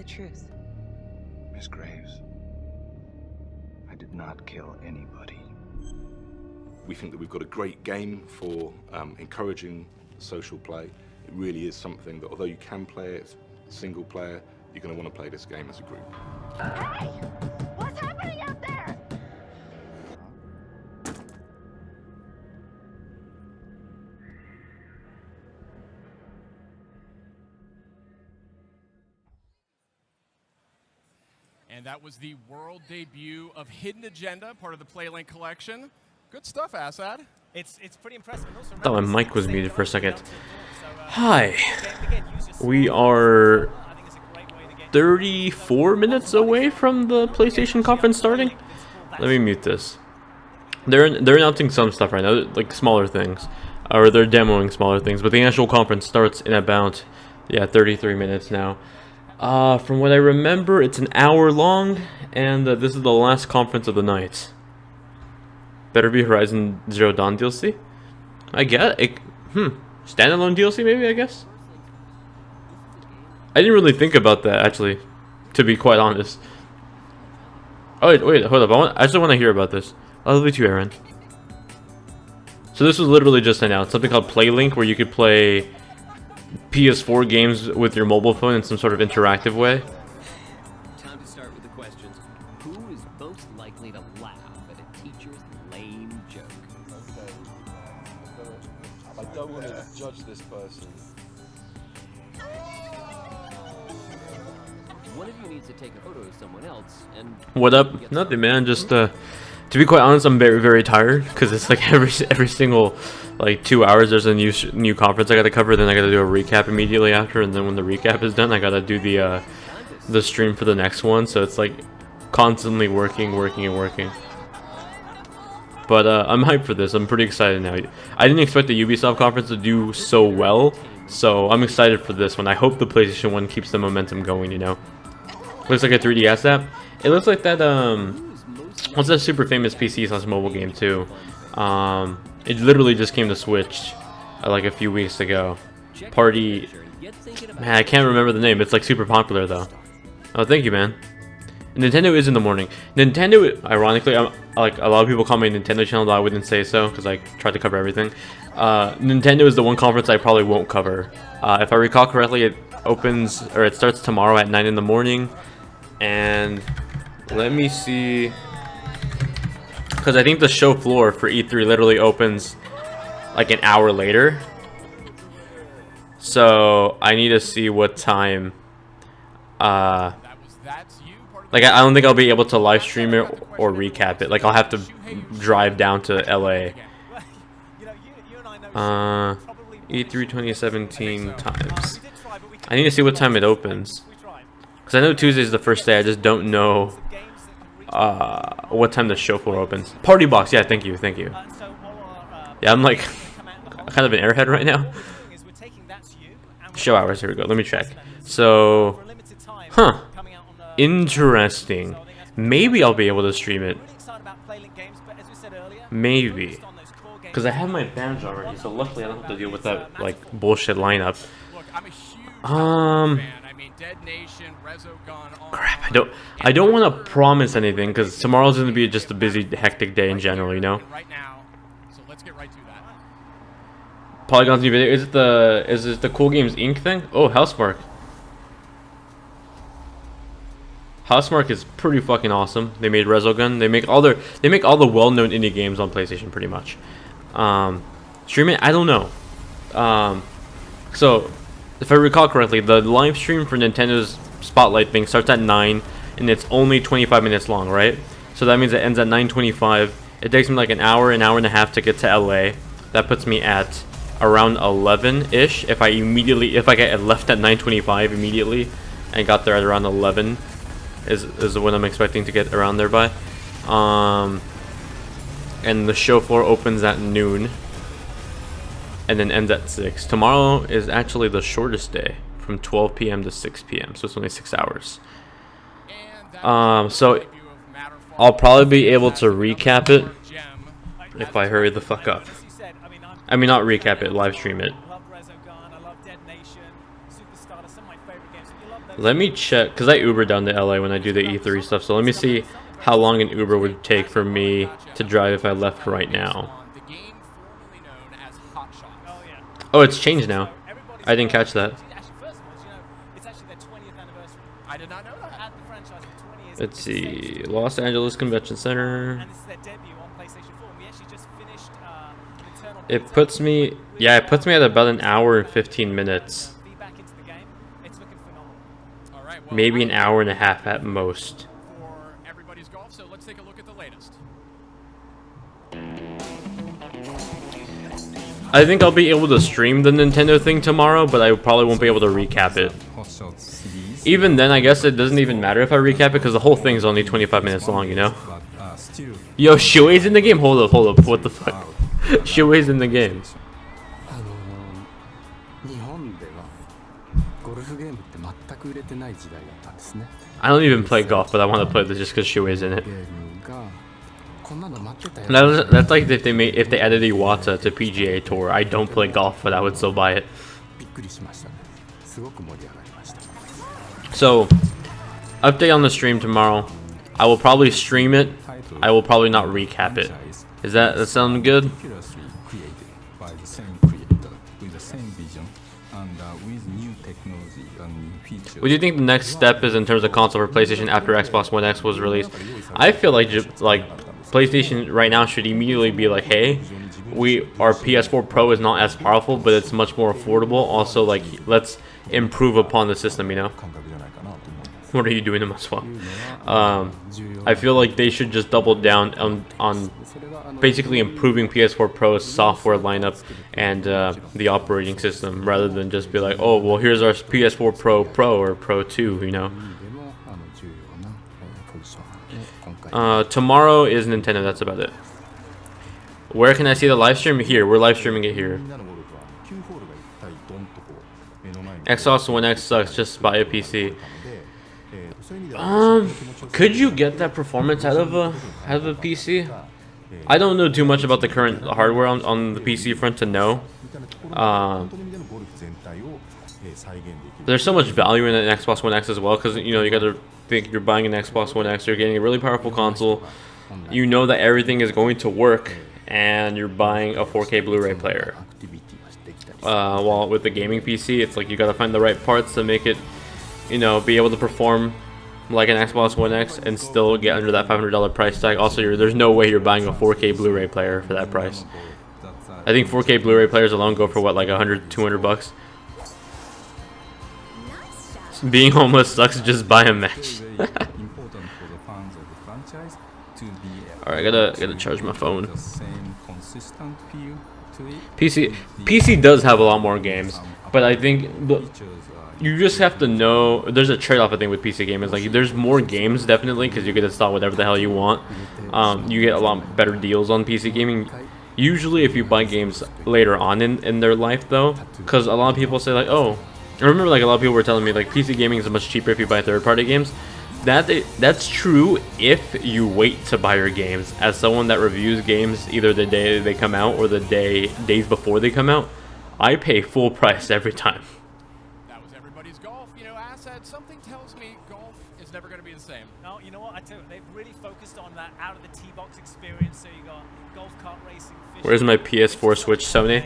truth. Miss Graves, I did not kill anybody. We think that we've got a great game for encouraging social play. It really is something that, although you can play it single player, you're going to want to play this game as a group. Hey! What's happening out there? And that was the world debut of Hidden Agenda, part of the PlayLink collection. Good stuff, Assad. It's pretty impressive. And also I thought my mic was muted for a second. Hi. We are 34 minutes away from the PlayStation conference starting. Let me mute this. They're announcing some stuff right now, like smaller things, or they're demoing smaller things. But the actual conference starts in about 33 minutes now. From what I remember, it's an hour long, and this is the last conference of the night. Better be Horizon Zero Dawn DLC? I guess it. Standalone DLC, maybe, I guess? I didn't really think about that, actually, to be quite honest. Oh, wait, hold up. I just want to hear about this. I'll leave it to you, Aaron. So this was literally just announced. Something called PlayLink, where you could play PS4 games with your mobile phone in some sort of interactive way. Time to start with the questions. Who is most likely to laugh at a teacher's lame joke? Okay. I don't want to judge this person. One of you needs to take a photo of someone else and... What up? Nothing, man. Just to be quite honest, I'm very, very tired because it's like every single like 2 hours there's a new conference I got to cover. Then I got to do a recap immediately after, and then when the recap is done, I got to do the stream for the next one. So it's like constantly working. But I'm hyped for this. I'm pretty excited now. I didn't expect the Ubisoft conference to do so well, so I'm excited for this one. I hope the PlayStation 1 keeps the momentum going, you know. Looks like a 3DS app. It looks like that, what's that super famous PC/mobile game, too? It literally just came to Switch, like a few weeks ago. Party... Man, I can't remember the name. It's, like, super popular, though. Oh, thank you, man. Nintendo is in the morning. Nintendo, ironically, like, a lot of people call my Nintendo channel, but I wouldn't say so, because I try to cover everything. Nintendo is the one conference I probably won't cover. If I recall correctly, it opens, or it starts tomorrow at 9 in the morning. And let me see, because I think the show floor for E3 literally opens like an hour later. So I need to see what time. Like I don't think I'll be able to live stream it or recap it. Like I'll have to drive down to LA. E3 2017 times. I need to see what time it opens. Because I know Tuesday is the first day, I just don't know what time the show floor opens. Party box, yeah, thank you. Yeah, I'm like kind of an airhead right now. Show hours, here we go, let me check. So, interesting. Maybe I'll be able to stream it. Maybe. Because I have my badge already, so luckily I don't have to deal with that, like, bullshit lineup. Crap, I don't want to promise anything because tomorrow's going to be just a busy, hectic day in general, you know. Polygon's new video, is it the Cool Games Inc. thing? Oh, Housemarque. Housemarque is pretty fucking awesome. They made Resogun. They make all the well-known indie games on PlayStation pretty much. Streaming, I don't know. So if I recall correctly, the live stream for Nintendo's Spotlight thing starts at 9, and it's only 25 minutes long, right? So that means it ends at 9:25. It takes me like an hour and a half to get to LA. That puts me at around 11-ish. If I get left at 9:25 immediately and got there at around 11, is when I'm expecting to get around there by. And the show floor opens at noon and then ends at 6. Tomorrow is actually the shortest day, from 12 p.m. to 6 p.m. So it's only 6 hours. So I'll probably be able to recap it if I hurry the fuck up. I mean, not recap it, live stream it. Let me check, because I Uber down to LA when I do the E3 stuff, so let me see how long an Uber would take for me to drive if I left right now. Oh, it's changed now. I didn't catch that. I did not know that. At the franchise for 20 years. Let's see, Los Angeles Convention Center. And it's their debut on PlayStation 4. We actually just finished Eternal. It puts me, yeah, it puts me at about an hour and 15 minutes. Feedback into the game. It's looking phenomenal. All right, well, Maybe an hour and a half at most. for everybody's golf, so let's take a look at the latest. I think I'll be able to stream the Nintendo thing tomorrow, but I probably won't be able to recap it. Even then, I guess it doesn't even matter if I recap it, because the whole thing's only 25 minutes long, you know? Yo, Shuei's in the game? Hold up, what the fuck? Shuei's in the game. I don't even play golf, but I want to play this just because Shuei's in it. That's like if they added Iwata to PGA Tour. I don't play golf, but I would still buy it. So, update on the stream tomorrow. I will probably stream it. I will probably not recap it. Does that sound good? What do you think the next step is in terms of console for PlayStation after Xbox One X was released? I feel like PlayStation right now should immediately be like, hey, our PS4 Pro is not as powerful, but it's much more affordable. Also, like, let's improve upon the system, you know? What are you doing to my swap? I feel like they should just double down on basically improving PS4 Pro's software lineup and the operating system, rather than just be like, oh, well, here's our PS4 Pro or Pro 2, you know? Tomorrow is Nintendo, that's about it. Where can I see the live stream? Here, we're live streaming it here. Xbox One X sucks, just buy a PC. Could you get that performance out of a PC? I don't know too much about the current hardware on the PC front to know. There's so much value in an Xbox One X as well, because you know you got to think you're buying an Xbox One X, you're getting a really powerful console. You know that everything is going to work, and you're buying a 4K Blu-ray player. While with the gaming PC, it's like you got to find the right parts to make it, you know, be able to perform like an Xbox One X and still get under that $500 price tag. Also, there's no way you're buying a 4K Blu-ray player for that price. I think 4K Blu-ray players alone go for what, like 100, 200 bucks. Being homeless sucks, just buy a match. Alright, gotta charge my phone. PC does have a lot more games, but I think you just have to know there's a trade-off. I think with PC gaming, like there's more games definitely because you get to install whatever the hell you want. You get a lot better deals on PC gaming. Usually, if you buy games later on in their life, though, because a lot of people say like, oh, I remember like a lot of people were telling me like PC gaming is much cheaper if you buy third-party games. That's true if you wait to buy your games. As someone that reviews games either the day they come out or the days before they come out, I pay full price every time. That was everybody's golf. You know, Asad, something tells me golf is never going to be the same. No, you know what? I tell you, they've really focused on that out of the tee box experience. So you got golf cart racing. Where's my PS4 Switch, Sony?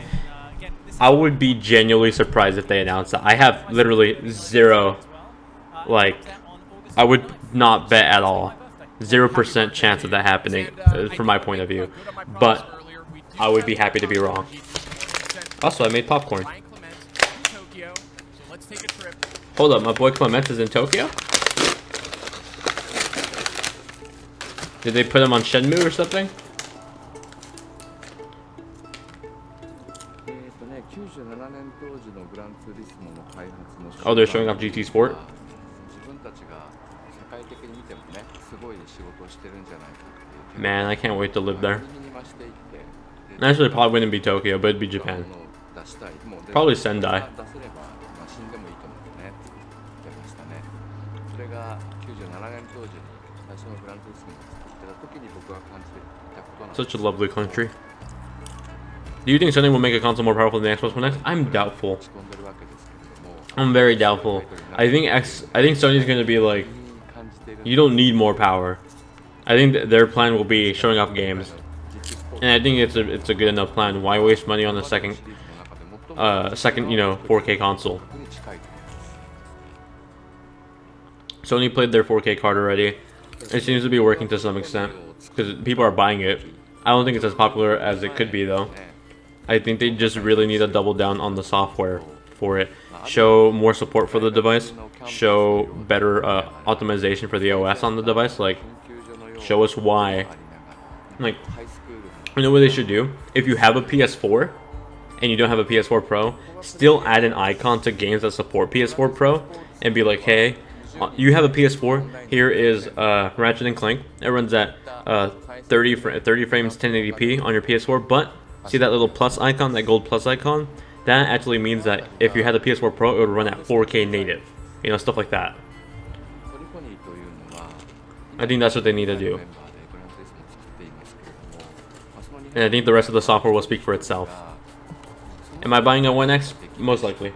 I would be genuinely surprised if they announced that. I have literally zero, like, I would not bet at all. 0% chance of that happening, from my point of view. But I would be happy to be wrong. Also, I made popcorn. Hold up, my boy Clement is in Tokyo? Did they put him on Shenmue or something? Oh, they're showing off GT Sport? Man, I can't wait to live there. Actually, it probably wouldn't be Tokyo, but it'd be Japan. Probably Sendai. Such a lovely country. Do you think Sony will make a console more powerful than the Xbox One X? I'm doubtful. I'm very doubtful. I think Sony's gonna be like, you don't need more power. I think their plan will be showing off games, and I think it's a good enough plan. Why waste money on the second 4K console? Sony played their 4K card already. It seems to be working to some extent because people are buying it. I don't think it's as popular as it could be though. I think they just really need to double down on the software for it. Show more support for the device. Show better optimization for the OS on the device. Like, show us why. Like, you know what they should do? If you have a PS4 and you don't have a PS4 Pro, still add an icon to games that support PS4 Pro and be like, hey, you have a PS4, here is Ratchet and Clank. It runs at 30 frames 1080p on your PS4, but see that little plus icon, that gold plus icon? That actually means that if you had a PS4 Pro, it would run at 4K native. You know, stuff like that. I think that's what they need to do. And I think the rest of the software will speak for itself. Am I buying a One X? Most likely.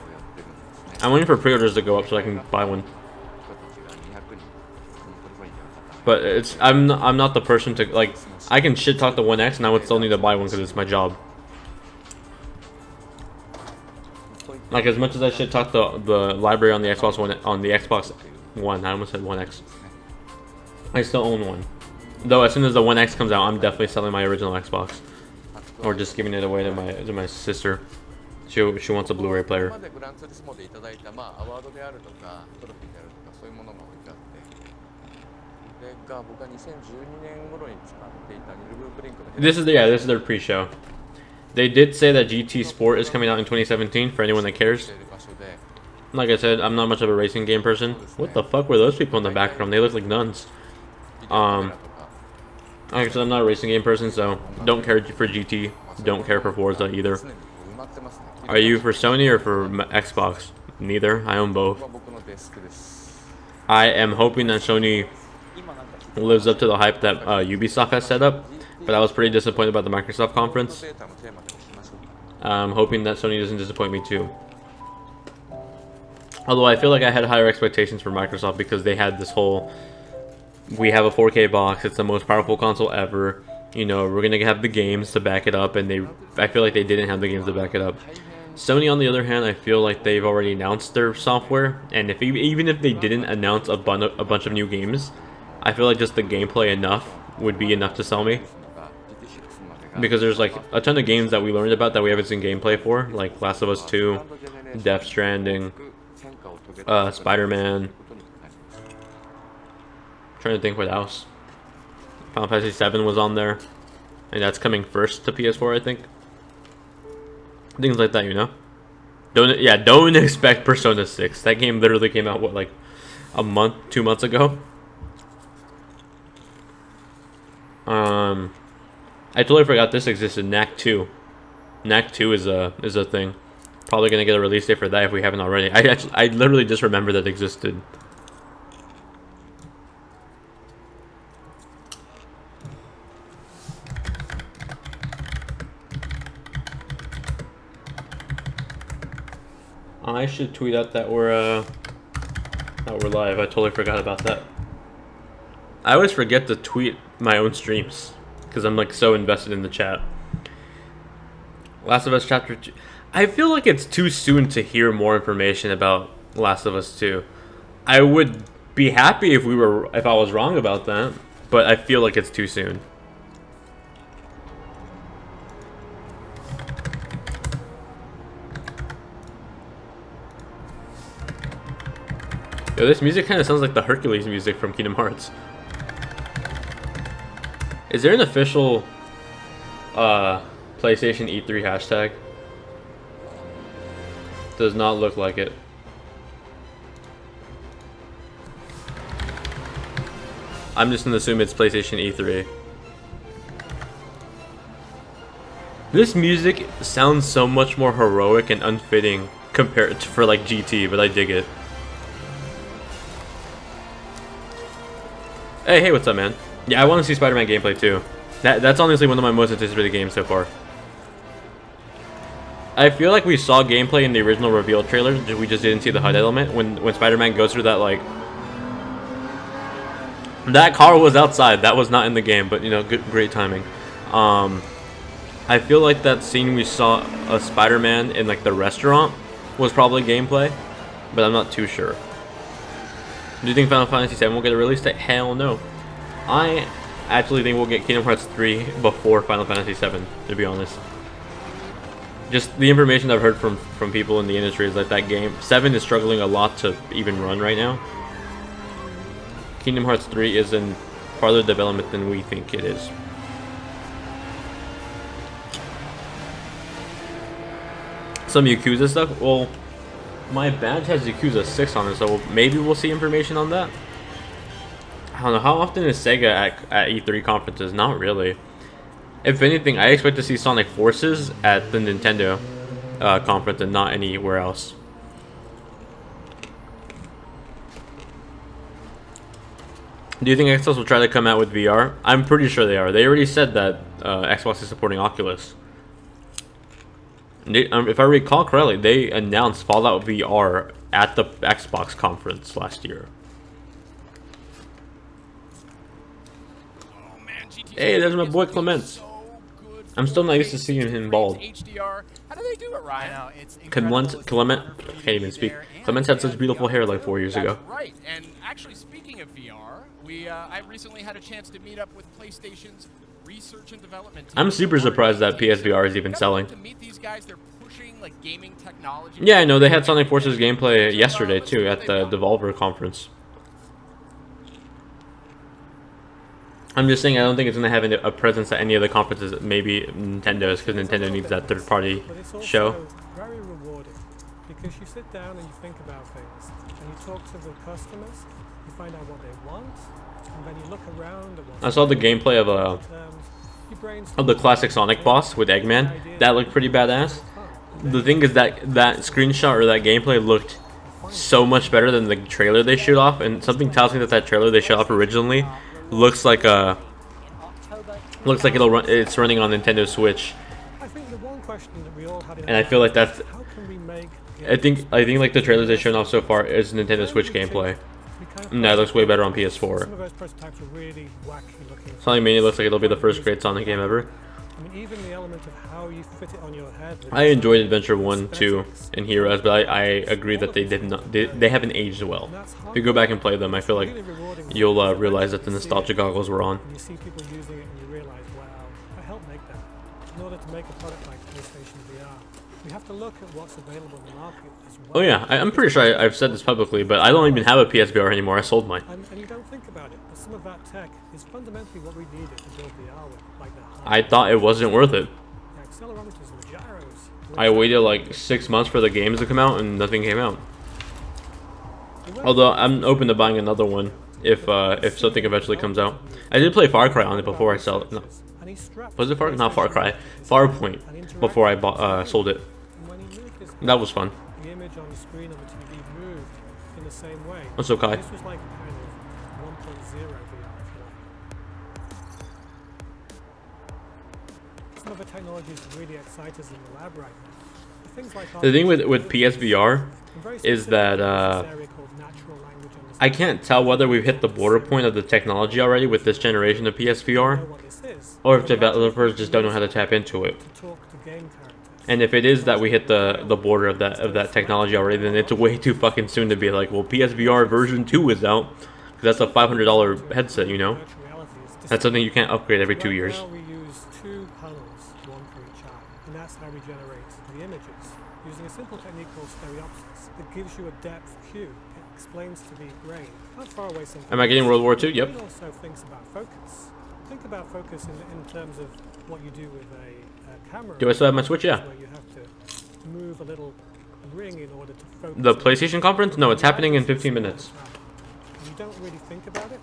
I'm waiting for pre-orders to go up so I can buy one. But I'm not the person to, like, I can shit talk the One X and I would still need to buy one because it's my job. Like, as much as I shit talk the library on the Xbox One, I almost said One X. I still own one. Though as soon as the One X comes out, I'm definitely selling my original Xbox, or just giving it away to my sister. She wants a Blu-ray player. This is their pre-show. They did say that GT Sport is coming out in 2017 for anyone that cares. Like I said, I'm not much of a racing game person. What the fuck were those people in the background? They look like nuns. Like I said, I'm not a racing game person, so don't care for GT. Don't care for Forza either. Are you for Sony or for Xbox? Neither. I own both. I am hoping that Sony lives up to the hype that Ubisoft has set up, but I was pretty disappointed about the Microsoft conference. I'm hoping that Sony doesn't disappoint me too. Although I feel like I had higher expectations for Microsoft because they had this whole, we have a 4K box, it's the most powerful console ever, you know, we're gonna have the games to back it up, and I feel like they didn't have the games to back it up. Sony, on the other hand, I feel like they've already announced their software, and even if they didn't announce a bunch of new games, I feel like just the gameplay enough would be enough to sell me. Because there's like a ton of games that we learned about that we haven't seen gameplay for, like Last of Us 2, Death Stranding, Spider-Man. Trying to think what else. Final Fantasy 7 was on there, and that's coming first to PS4, I think. Things like that, you know. Don't expect Persona 6. That game literally came out what, like a month, 2 months ago. I totally forgot this existed. Knack 2. Knack 2 is a thing. Probably gonna get a release date for that if we haven't already. I literally just remember that existed. I should tweet out that we're live. I totally forgot about that. I always forget to tweet my own streams because I'm like so invested in the chat. Last of Us Chapter 2. I feel like it's too soon to hear more information about Last of Us 2. I would be happy if I was wrong about that, but I feel like it's too soon. Yo, this music kind of sounds like the Hercules music from Kingdom Hearts. Is there an official PlayStation E3 hashtag? Does not look like it. I'm just gonna assume it's PlayStation E3. This music sounds so much more heroic and unfitting compared to for like GT, but I dig it. Hey, what's up, man? Yeah, I want to see Spider-Man gameplay too. That's honestly one of my most anticipated games so far. I feel like we saw gameplay in the original reveal trailer. We just didn't see the HUD element when Spider-Man goes through that like. That car was outside. That was not in the game, but you know, great timing. I feel like that scene we saw a Spider-Man in like the restaurant was probably gameplay, but I'm not too sure. Do you think Final Fantasy VII will get a release date? Hell no. I actually think we'll get Kingdom Hearts 3 before Final Fantasy VII, to be honest. Just the information I've heard from people in the industry is that game 7 is struggling a lot to even run right now. Kingdom Hearts 3 is in farther development than we think it is. Some Yakuza stuff? Well, my badge has Yakuza 6 on it, so maybe we'll see information on that. I don't know, how often is Sega at E3 conferences? Not really. If anything, I expect to see Sonic Forces at the Nintendo conference and not anywhere else. Do you think Xbox will try to come out with VR? I'm pretty sure they are. They already said that Xbox is supporting Oculus. If I recall correctly, they announced Fallout VR at the Xbox conference last year. Oh, man, Hey, there's my boy Clement. So I'm still not used to seeing him bald. HDR. How do they do it, Ryan? I know, it's Clement, incredible. can't even speak. Clement had such beautiful hair like 4 years ago. That's right. And actually, speaking of VR, I recently had a chance to meet up with PlayStation's research and development team. I'm super surprised that PSVR is even selling. To meet these guys, they're pushing like gaming technology. Yeah, I know. They had Sonic Forces gameplay yesterday too at the Devolver conference. I'm just saying I don't think it's going to have a presence at any of the conferences. Maybe Nintendo's, because Nintendo needs that third-party show. But it's also very rewarding because you sit down and you think about things and you talk to the customers, you find out what they want, and then you look around at what's I saw the gameplay of the classic Sonic boss with Eggman. That looked pretty badass. The thing is that screenshot or that gameplay looked so much better than the trailer they showed off, and something tells me that trailer they showed off originally looks like it's running on Nintendo Switch. And I feel like that's I think like the trailers they've shown off so far is Nintendo Switch gameplay. And that looks way better on PS4. Sonic Mania looks like it'll be the first great Sonic game ever. Even the element of how you fit it on your head. I enjoyed Adventure 1, 2, and Heroes, but I agree that they haven't aged well. If you go back and play them, I feel like you'll realize that the nostalgia goggles were on. You see people using it and you realize, wow, I helped make that. In order to make a product like PlayStation VR, we have to look at what's available in the market as well. Oh yeah, I'm pretty sure I've said this publicly, but I don't even have a PSVR anymore. I sold mine. And you don't think about it, but some of that tech is fundamentally what we needed to build VR with, like the I thought it wasn't worth it. the accelerometers and the gyros. I waited like 6 months for the games to come out, and nothing came out. Although I'm open to buying another one if something eventually comes out. I did play Far Cry on it before I sold it. No. Was it not Far Cry? Farpoint before I sold it. That was fun. The image on the screen on the TV moved in the same way. What's up, Kai? This was like kind of 1.0 VR, if you like. Some of the technologies really excite us in the lab right now. Things like The thing with PSVR is that I can't tell whether we've hit the border point of the technology already with this generation of PSVR, or if developers just don't know how to tap into it. And if it is that we hit the border of that technology already, then it's way too fucking soon to be like, well, PSVR version 2 is out, because that's a $500 headset, you know. That's something you can't upgrade every 2 years. We use two panels, one for each eye, and that's how we generate the images using a simple technique called stereopsis that gives you a depth cue. It explains to the brain how far away something. Am I getting World War II? Yep. It also thinks about focus. Think about focus in terms of what you do with a camera. Do I still have my Switch? Yeah. Where you have to move a little ring in order to focus. The PlayStation conference? No, it's happening in 15 minutes. You don't really think about it,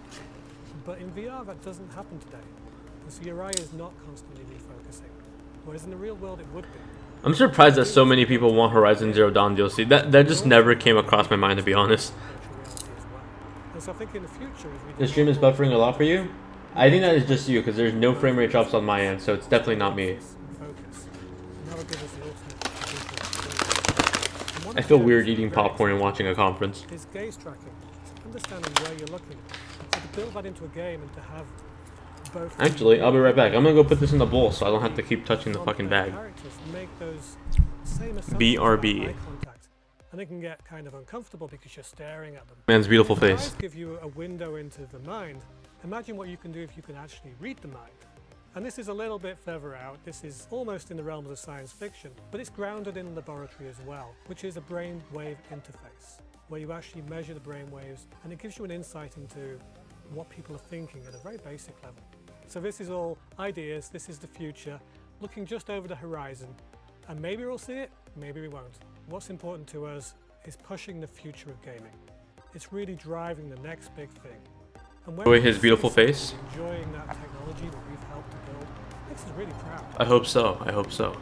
but in VR that doesn't happen today. So your eye is not constantly refocusing, whereas in the real world it would be. I'm surprised that so many people want Horizon Zero Dawn DLC. That just never came across my mind, to be honest. And so I think in the future, The stream is buffering a lot for you? I think that is just you, because there's no frame rate drops on my end, so it's definitely not me. focus. And that will give us the ultimate user experience. And one I of feel the weird areas eating of great popcorn and watching a conference. is gaze tracking, understanding where you're looking. So to build that into a game and to have both Actually, I'll be right back. I'm gonna go put this in the bowl so I don't have to keep touching the fucking non-player bag. characters make those same assumptions BRB. about eye contact, and they can get kind of uncomfortable because you're staring at them. Man's beautiful If face. eyes give you a window into the mind. Imagine what you can do if you can actually read the mind. And this is a little bit further out. This is almost in the realms of science fiction, but it's grounded in laboratory as well, which is a brain-wave interface, where you actually measure the brain waves, and it gives you an insight into what people are thinking at a very basic level. So this is all ideas, this is the future, looking just over the horizon, and maybe we'll see it, maybe we won't. What's important to us is pushing the future of gaming. It's really driving the next big thing. And when Enjoy his beautiful face. enjoying that technology that we've helped to build makes us really proud. I hope so. I hope so.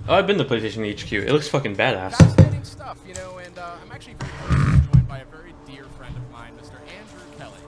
Oh, I've been to PlayStation HQ. It looks fucking badass. Fascinating stuff, you know, and I'm actually very pleased to be joined by a very dear friend of mine, Mr. Andrew Kelly.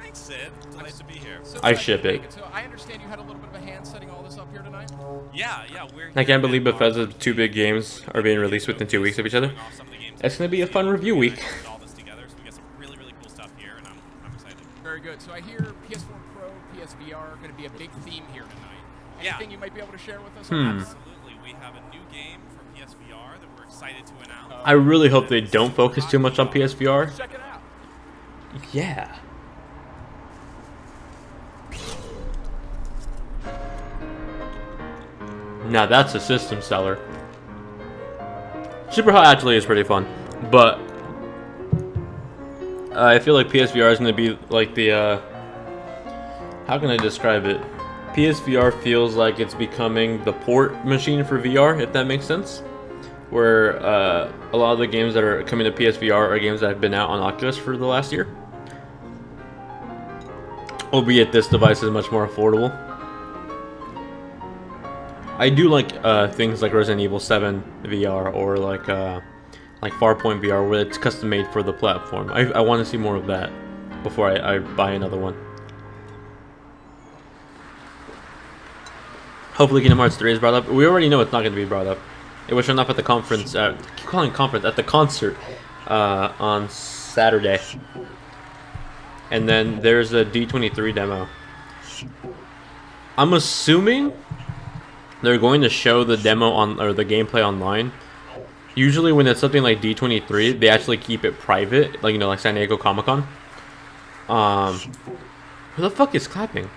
Thanks, Sid. Nice to be here. So I glad ship you it. could make So I understand you had a little bit of a hand setting all this up here tonight? Yeah, we're I can't believe here Bethesda's two big games are being released within 2 weeks of each other. showing off some of the games It's gonna be a we've fun seen. review week. Put all this together, so we got some really, really cool stuff here, and I'm excited. Very good. So I hear PS4 Pro, PSVR are going to be a big theme here tonight. Anything you might be able to share with us? on that? Absolutely. We have a new game for PSVR that we're excited to announce. I really hope they don't focus too much on PSVR. Check it out. Yeah. Now that's a system seller. Super Hot actually is pretty fun, but I feel like PSVR is going to be like the, how can I describe it? PSVR feels like it's becoming the port machine for VR, if that makes sense. Where a lot of the games that are coming to PSVR are games that have been out on Oculus for the last year. Albeit this device is much more affordable. I do like things like Resident Evil 7 VR or like Farpoint VR where it's custom made for the platform. I want to see more of that before I buy another one. Hopefully Kingdom Hearts 3 is brought up. We already know it's not going to be brought up. It was shown off at the conference, keep calling conference, at the concert on Saturday. And then there's a D23 demo. I'm assuming they're going to show the demo on, or the gameplay online. Usually when it's something like D23, they actually keep it private, like, you know, like San Diego Comic-Con. Who the fuck is clapping?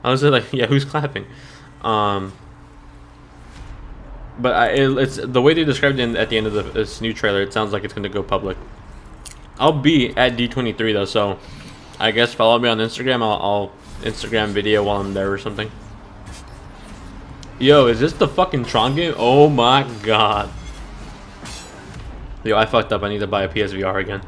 I was like, yeah, who's clapping? But it's the way they described it at the end of this new trailer. It sounds like it's gonna go public. I'll be at D23 though, so I guess follow me on Instagram. I'll Instagram video while I'm there or something. Yo, is this the fucking Tron game? Oh my god. Yo, I fucked up. I need to buy a PSVR again.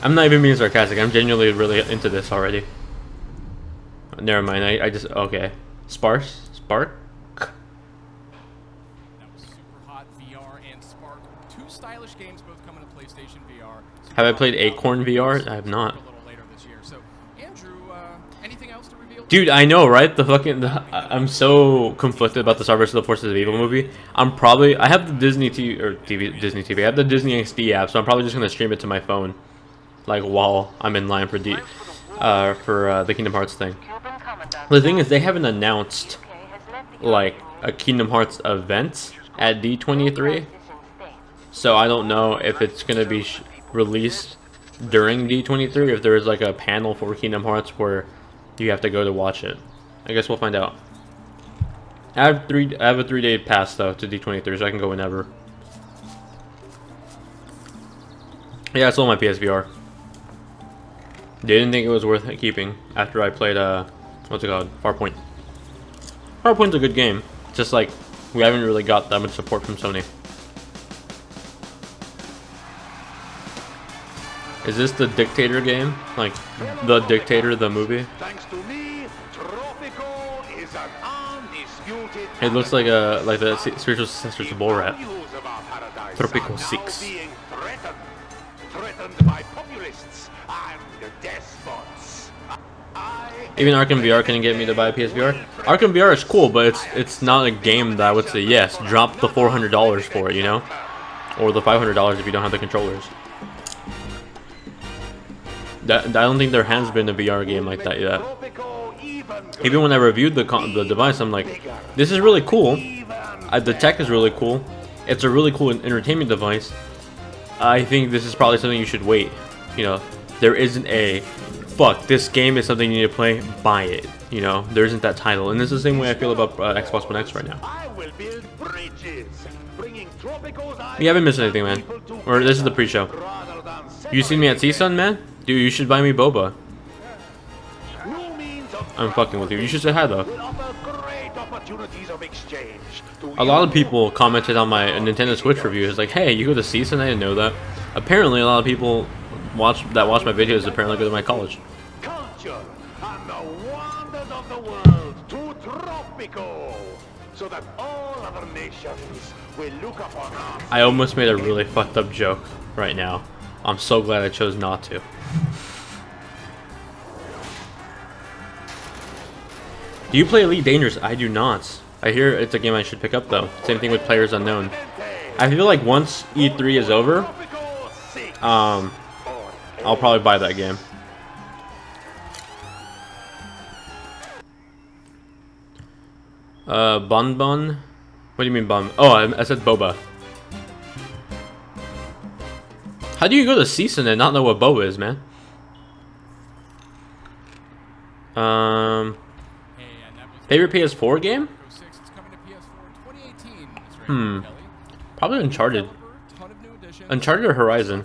I'm not even being sarcastic. I'm genuinely really into this already. Never mind. I just okay. Spark. That was Super Hot VR and Spark. Two stylish games, both coming to PlayStation VR. Have I played Acorn VR? I have not. A little later this year. So, Andrew, anything else to reveal? Dude, I know, right? I'm so conflicted about the Star vs. the Forces of Evil movie. I have the Disney TV. I have the Disney XD app, so I'm probably just gonna stream it to my phone, like while I'm in line for the Kingdom Hearts thing. The thing is, they haven't announced like a Kingdom Hearts event at D23, so I don't know if it's gonna be released during D23, or if there's like a panel for Kingdom Hearts where you have to go to watch it. I guess we'll find out. I have a 3-day pass though to D23, so I can go whenever. Yeah, I sold my PSVR. Didn't think it was worth keeping after I played what's it called? Farpoint. Farpoint's a good game. Just like we haven't really got that much support from Sony. Is this the Dictator game? Like the Dictator, the movie? Thanks to me, Tropico is an undisputed. It looks like the spiritual successor to Borat. Values of our paradise Tropico are now 6. being threatened by populists despots. Even Arkham VR couldn't get me to buy a PSVR. Arkham VR is cool, but it's not a game that I would say yes. Drop the $400 for it, you know, or the $500 if you don't have the controllers. I don't think there has been a VR game like that yet. Even when I reviewed the device, I'm like, this is really cool. The tech is really cool. It's a really cool entertainment device. I think this is probably something you should wait. You know, there isn't a fuck, this game is something you need to play, buy it. You know, there isn't that title. And this is the same way I feel about Xbox One X right now. You haven't missed anything, man. Or this is the pre-show. You seen me at CSUN, man? Dude, you should buy me boba. I'm fucking with you. You should say hi, though. A lot of people commented on my Nintendo Switch review. It's like, hey, you go to CSUN? I didn't know that. Apparently, a lot of people watch my videos apparently go to my college. Culture and the wonders of the world to Tropico, so that all other nations will look upon us. I almost made a really fucked up joke right now. I'm so glad I chose not to. Do you play Elite Dangerous? I do not. I hear it's a game I should pick up though. Same thing with Players Unknown. I feel like once E3 is over, I'll probably buy that game. Bon Bon? What do you mean Bon? Oh, I said Boba. How do you go to CSUN and not know what Boba is, man? Favorite PS4 game? Probably Uncharted. Uncharted or Horizon?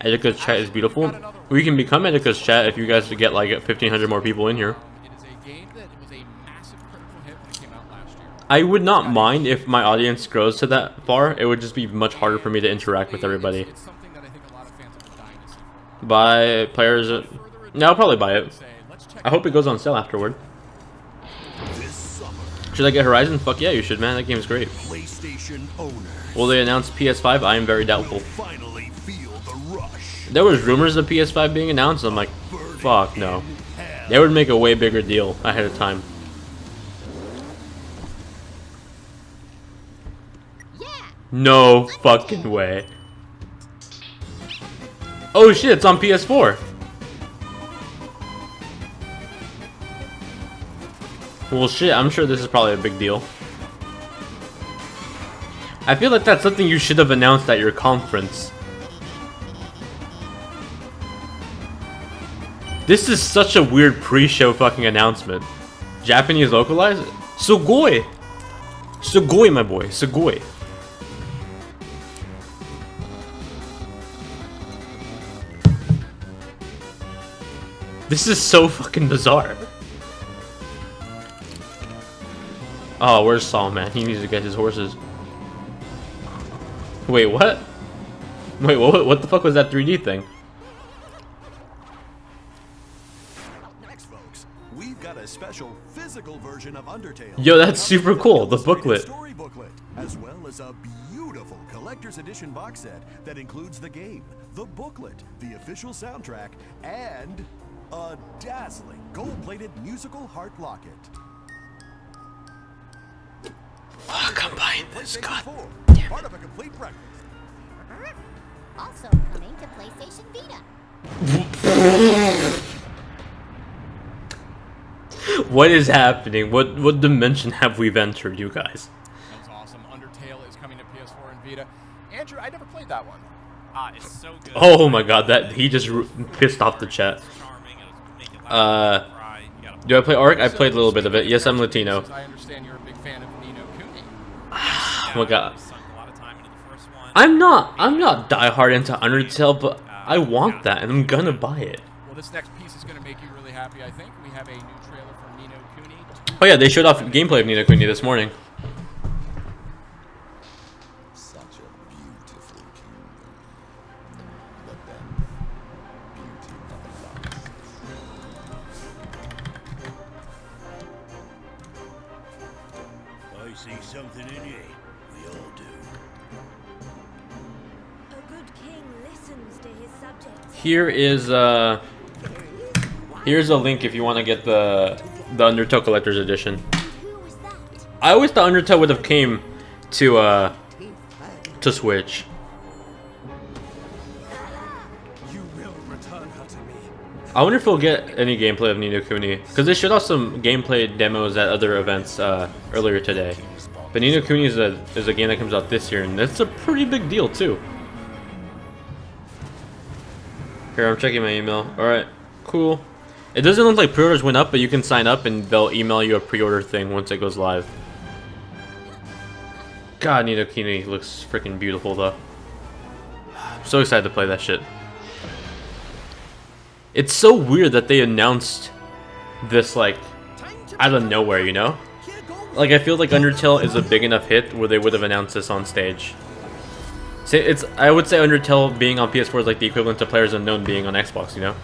Edica's chat is beautiful. We can become Edica's chat if you guys get like 1,500 more people in here. I would not mind if my audience grows to that far. It would just be much harder for me to interact with everybody. Buy Players... No, I'll probably buy it. I hope it goes on sale afterward. Should I get Horizon? Fuck yeah, you should, man. That game's great. Will they announce PS5? I am very doubtful. There was rumors of PS5 being announced. I'm like, fuck no. They would make a way bigger deal ahead of time. No fucking way. Oh shit, it's on PS4. Well shit, I'm sure this is probably a big deal. I feel like that's something you should have announced at your conference. This is such a weird pre-show fucking announcement. Japanese localized? Sugoi! Sugoi, my boy, sugoi. This is so fucking bizarre. Oh, where's Saul, man? He needs to get his horses. Wait, what? Wait, what the fuck was that 3D thing? Next, folks, we've got a special physical version of Undertale. Yo, that's super cool. The booklet. Story booklet, as well as a beautiful collector's edition box set that includes the game, the booklet, the official soundtrack, and a dazzling gold-plated musical heart locket. Fuck, I'm buying this. God. Part of a complete breakfast. Also coming to PlayStation Vita. What is happening? What dimension have we entered, you guys? That's awesome. Undertale is coming to PS4 and Vita. Andrew, I never played that one. It's so good. Oh my god, that he just pissed off the chat. Do I play Ark? I played a little bit of it. Yes, I'm Latino. I understand you're a big fan of Nino Kuni. Oh my god. I'm not diehard into Undertale, but I want that and I'm gonna buy it. Well, this next piece is gonna make you really happy, I think. We have a new trailer from Nino Kuni. Oh yeah, they showed off gameplay of Nino Kuni this morning. Such a beautiful kingdom. But then, beauty never lasts. I see something in you. We all do. A good king listens to his subjects. Here is here's a link if you want to get the Undertale Collector's Edition. I always thought Undertale would have came to Switch. I wonder if we'll get any gameplay of Ni no Kuni, because they showed off some gameplay demos at other events earlier today. But Ni no Kuni is a game that comes out this year, and it's a pretty big deal too. Here, I'm checking my email. Alright, cool. It doesn't look like pre-orders went up, but you can sign up and they'll email you a pre-order thing once it goes live. God, Ni no Kuni looks freaking beautiful though. I'm so excited to play that shit. It's so weird that they announced this like out of nowhere, you know? Like I feel like Undertale is a big enough hit where they would have announced this on stage. I would say Undertale being on PS4 is like the equivalent to Players Unknown being on Xbox, you know?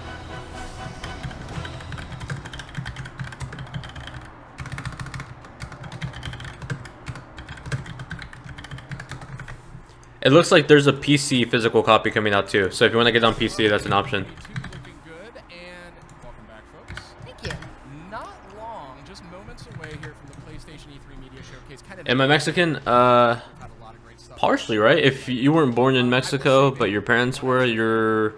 It looks like there's a PC physical copy coming out too, so if you want to get on PC, that's an option. Looking good, and welcome back, folks. Thank you. Not long, just moments away here from the PlayStation E3 Media Showcase. Kind of Am I Mexican? Partially, right? If you weren't born in Mexico, but your parents were, you're...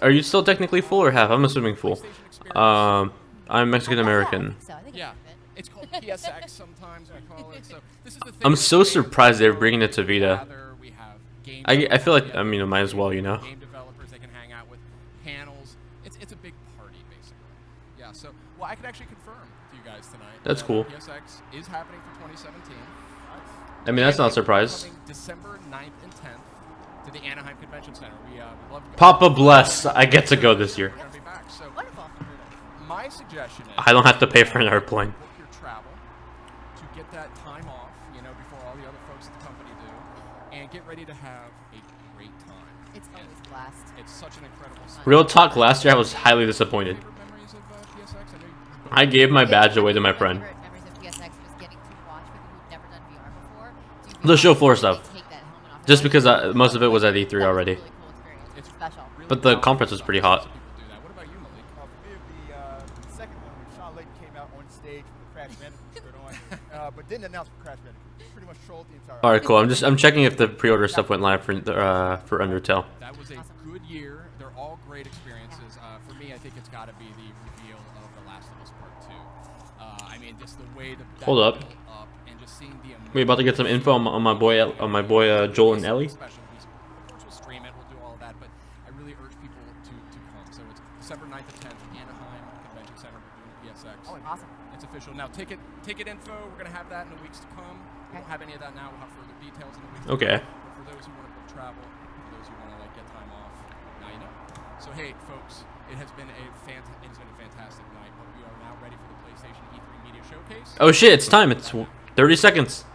Are you still technically full or half? I'm assuming full. I'm Mexican-American. Yeah, it's called PSX sometimes we call it. So this is the thing. I'm so surprised they're bringing it to Vita. I feel like, I mean, I might as well, you know? Game developers, they can hang out with panels. It's a big party, basically. Yeah, so, well, I can actually confirm to you guys tonight. That's cool. PSX is happening for 2017. I mean, that's not a surprise. December 9th and 10th to the Anaheim Convention Center. We love to go. Papa bless, I get to go this year. We're gonna be back. So, my suggestion is I don't have to pay for an airplane. book your travel to get that time off, you know, before all the other folks at the company do, and get ready to have a great time. It's always a blast. It's such an incredible. Real talk, last year I was highly disappointed. Memories of PSX? I know you I gave my badge away to my friend. Memories of PSX was getting to watch people who've never done VR before. The show floor stuff. Just because most of it was at E3 already. It's special. But the conference was pretty hot. What about you, Malik? For me, the second one when Sean Layton came out on stage with the Crash Bandicoot shirt on, but didn't announce Crash Bandicoot. Pretty much trolled the entire. Alright, cool. I'm checking if the pre-order stuff went live for Undertale. That was a good year. They're all great experiences. For me, I think it's got to be the reveal of The Last of Us Part 2. I mean, just the way that Hold up. And just seeing the We about to get some info on my boy Joel and Ellie. We'll stream it. We'll do all of that, but I really urge people to come. So it's December 9th and 10th, Anaheim Convention Center. We're doing PSX. Oh, awesome. It's official. Now, ticket info, we're going to have that in the weeks to come. We won't have any of that now. We'll have further details in the weeks to Okay. come. But for those who want to book travel, for those who want to like get time off, now you know. So hey, folks, it has been a fantastic night. But we are now ready for the PlayStation E3 Media Showcase. Oh shit, it's time. It's 30 seconds.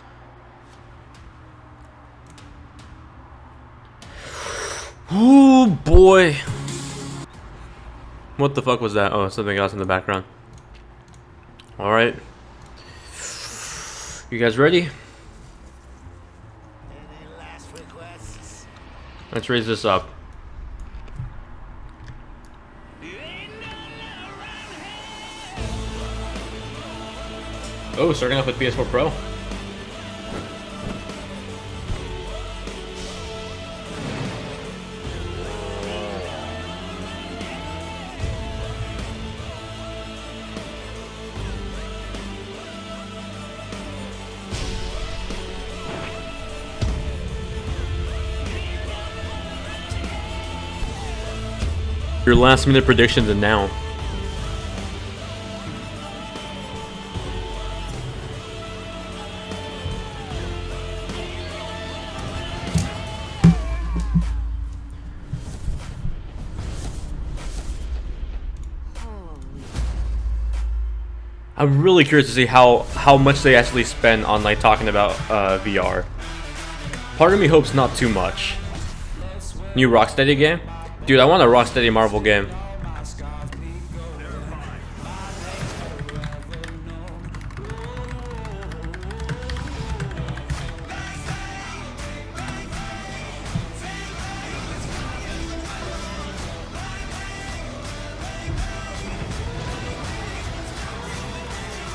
Oh boy. What the fuck was that? Oh, something else in the background. Alright. You guys ready? Let's raise this up. Oh, starting off with PS4 Pro. Your last minute predictions and now. I'm really curious to see how much they actually spend on like talking about VR. Part of me hopes not too much. New Rocksteady game? Dude, I want a Rocksteady Marvel game.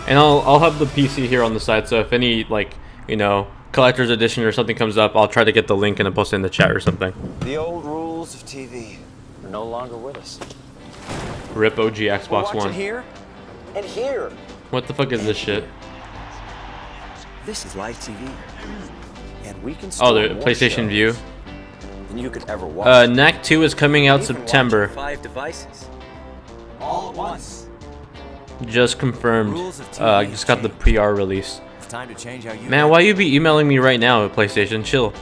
And I'll have the PC here on the side, so if any, like, you know, collector's edition or something comes up, I'll try to get the link and I'll post it in the chat or something. The old rules of TV are no longer with us. Rip OG Xbox One. Here and here. What the fuck is this shit? This is live TV. And we can Oh, the PlayStation View. than you could ever watch. NAC 2 is coming out September. 5 devices. All at once. Just confirmed. I just got the pre-R release. It's time to change how you Man, why you be emailing me right now at PlayStation? Chill.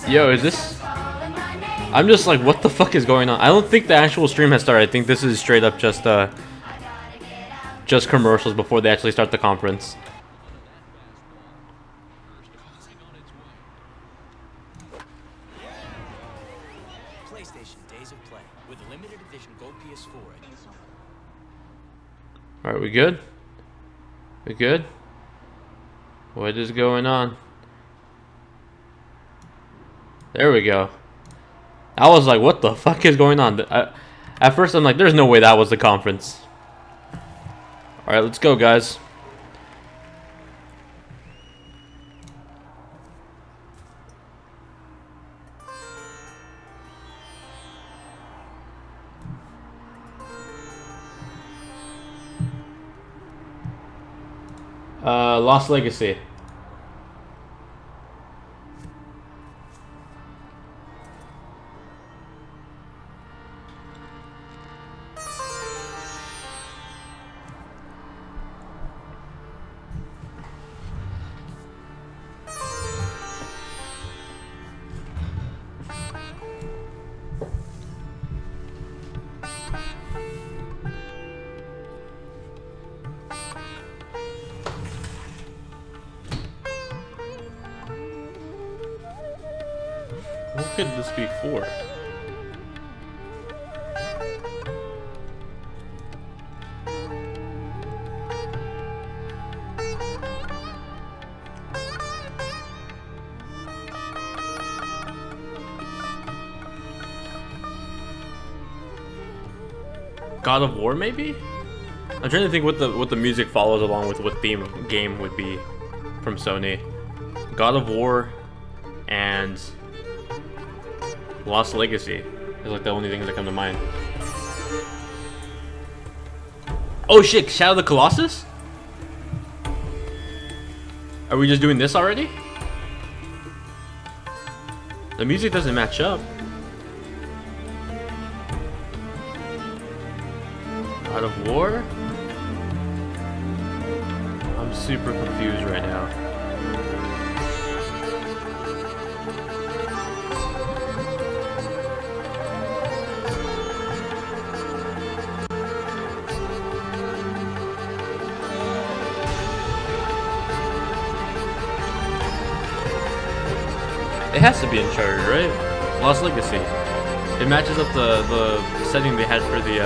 Yo, is this... I'm just like, what the fuck is going on? I don't think the actual stream has started. I think this is straight up just commercials before they actually start the conference. PlayStation Days of Play with a limited edition gold PS4. Alright, we good? We good? What is going on? There we go. I was like, what the fuck is going on? At first, I'm like, there's no way that was the conference. Alright, let's go, guys. Lost Legacy. What could this be for? God of War, maybe? I'm trying to think what the music follows along with what theme game would be from Sony. God of War and Lost Legacy is like the only things that come to mind. Oh shit, Shadow of the Colossus? Are we just doing this already? The music doesn't match up. God of War? I'm super confused right now. It has to be Uncharted, right? Lost Legacy. It matches up the setting they had for the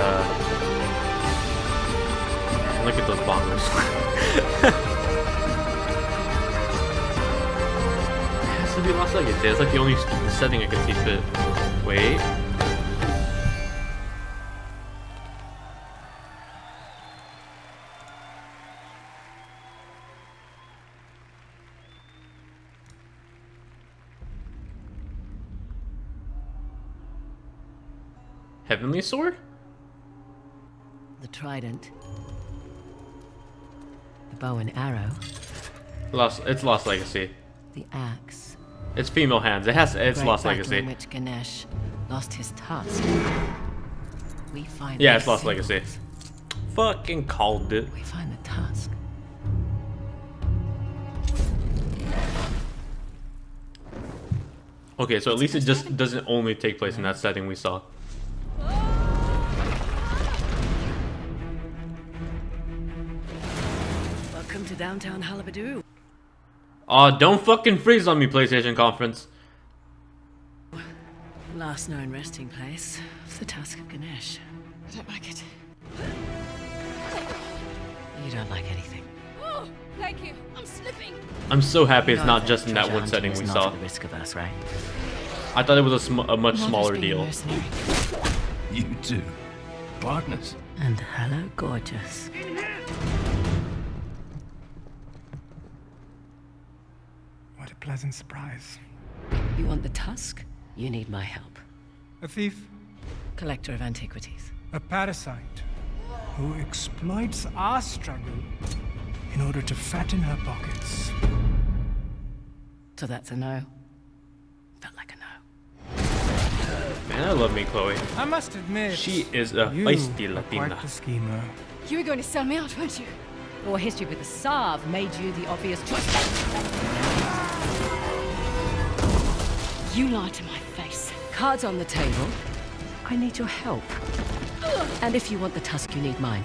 look at those bongos. It has to be Lost Legacy. It's like the only setting I can see fit. Wait. Heavenly Sword? The trident. The bow and arrow. It's Lost Legacy. The axe. It's female hands. It's Lost Legacy. In which Ganesh lost his tusk. We find it's Lost Legacy. Fucking called it. We find the tusk. Okay, so at least it just doesn't only take place in that setting we saw. Welcome to downtown Halabadoo. Aw, don't fucking freeze on me, PlayStation Conference. Last known resting place of the Tusk of Ganesh. I don't like it. You don't like anything. Thank you. I'm slipping. I'm so happy it's You know not that just in that treasure one hunting setting is we not saw. to the risk of us, right? I thought it was a much Not as smaller being deal. mercenary. You too. Partners. And hello, gorgeous. What a pleasant surprise. You want the tusk? You need my help. A thief? Collector of antiquities. A parasite who exploits our struggle in order to fatten her pockets. So that's a no. Man, I love me, Chloe. I must admit, She is a you feisty are Latina. quite the schemer. You were going to sell me out, weren't you? Your history with the Sav made you the obvious choice. You lied to my face. Cards on the table. I need your help. And if you want the tusk, you need mine.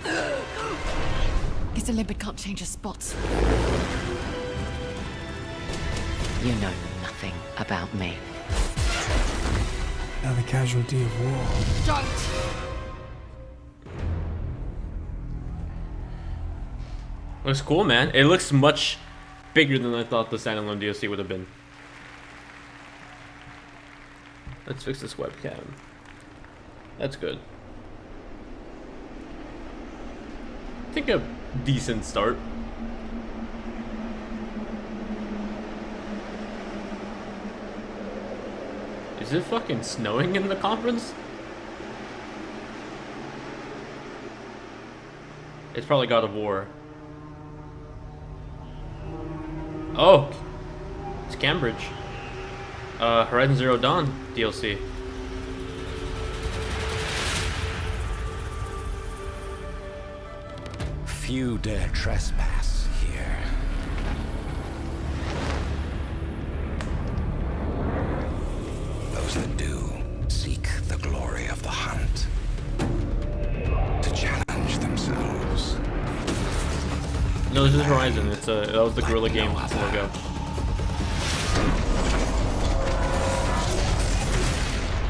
Guess a limpet can't change his spots. You know nothing about me. Now the casualty of war. Don't! Looks cool, man. It looks much bigger than I thought the standalone DLC would have been. Let's fix this webcam. That's good. I think a decent start. Is it fucking snowing in the conference? It's probably God of War. Oh! It's Cambridge. Horizon Zero Dawn DLC. Few dare trespass here. Those that do seek the glory of the hunt. To challenge themselves. No, this is Horizon. It's that was the Guerrilla Games logo.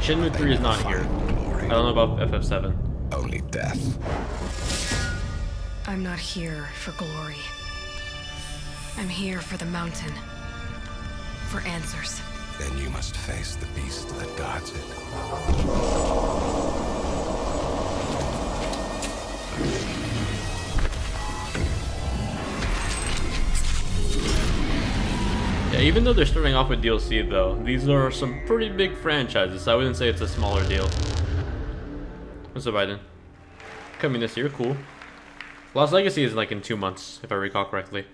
Shenmue 3 is not here. I don't know about FF7. Only death. I'm not here for glory. I'm here for the mountain. For answers. Then you must face the beast that guards it. Yeah, even though they're starting off with DLC though, these are some pretty big franchises, so I wouldn't say it's a smaller deal. What's up, Biden? Coming this year, cool. Lost Legacy is like in 2 months, if I recall correctly.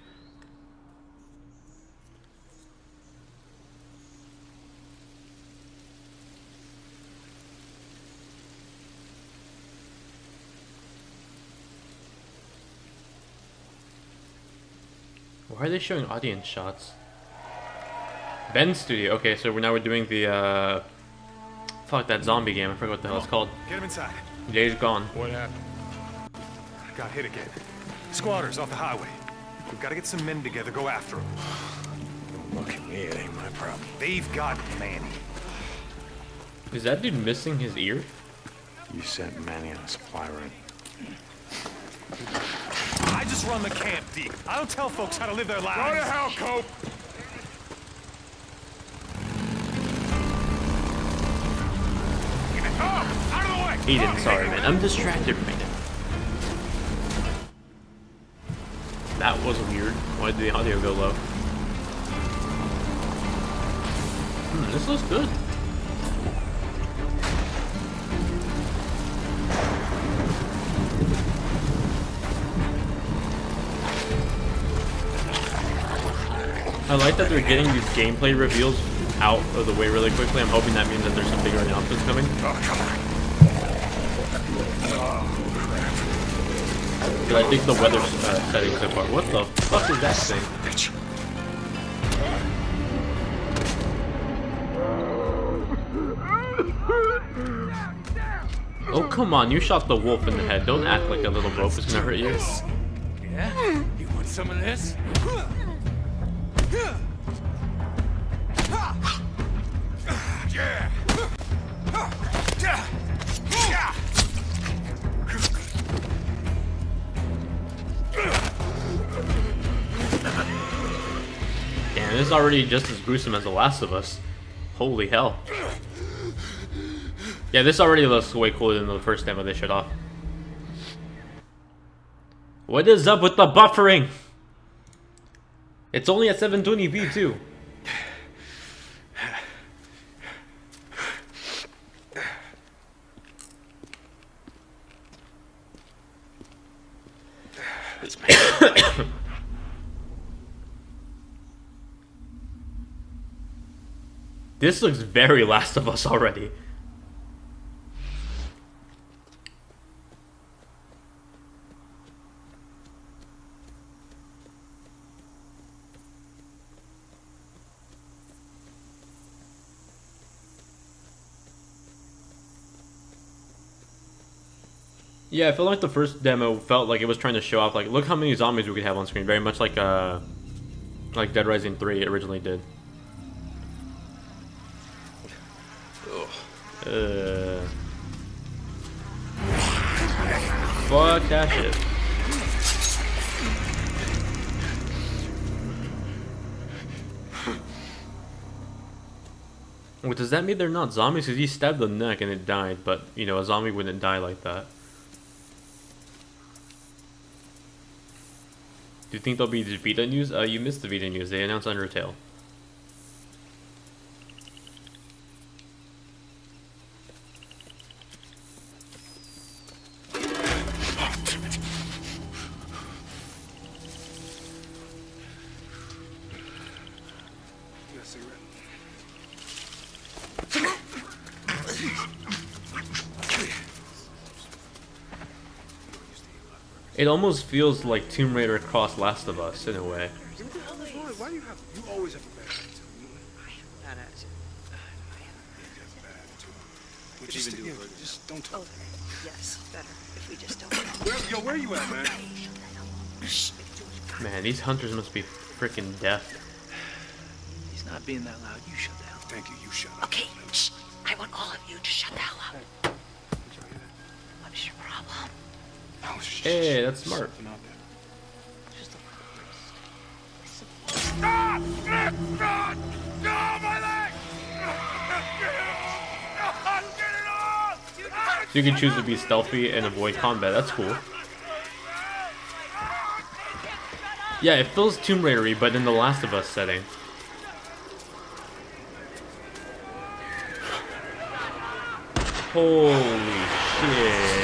Why are they showing audience shots? Ben Studio. Okay, so now we're doing the fuck that zombie game. I forgot what the hell it's called. Get him inside. Days Gone. What happened? Got hit again. Squatters off the highway. We've got to get some men together, go after them. Don't look at me, it ain't my problem. They've got Manny. Is that dude missing his ear? You sent Manny on a supply run. I just run the camp, Deke. I don't tell folks how to live their lives. Go to hell, Cope! Oh, out of the way! Aiden, sorry man. I'm distracted right now. That was weird. Why did the audio go low? This looks good. I like that they're getting these gameplay reveals out of the way really quickly. I'm hoping that means that there's some bigger announcements coming. Oh, come on. But I think the weather setting so far. What the fuck is that thing? Oh, come on. You shot the wolf in the head. Don't act like a little rope is gonna hurt you. Yeah? You want some of this? is already just as gruesome as The Last of Us. Holy hell. Yeah, this already looks way cooler than the first demo they showed off. What is up with the buffering? It's only at 720p too. This looks very Last of Us already. Yeah, I feel like the first demo felt like it was trying to show off, like, look how many zombies we could have on screen. Very much like Dead Rising 3 originally did. Fuck that shit. Well, does that mean they're not zombies? Because he stabbed the neck and it died, but, you know, a zombie wouldn't die like that. Do you think there'll be Vita news? You missed the Vita news. They announced Undertale. It almost feels like Tomb Raider crossed Last of Us in a way. Why do you always have a bad attitude? Bad attitude. Just don't talk. Yes, better if we just don't. Where you at, man? Man, these hunters must be freaking deaf. He's not being that loud. You shut the hell up. Thank you. You shut up. Okay, shh. I want all of you to shut the hell up. What's your problem? Hey, that's smart. So you can choose to be stealthy and avoid combat. That's cool. Yeah, it feels Tomb Raider-y, but in the Last of Us setting. Holy shit.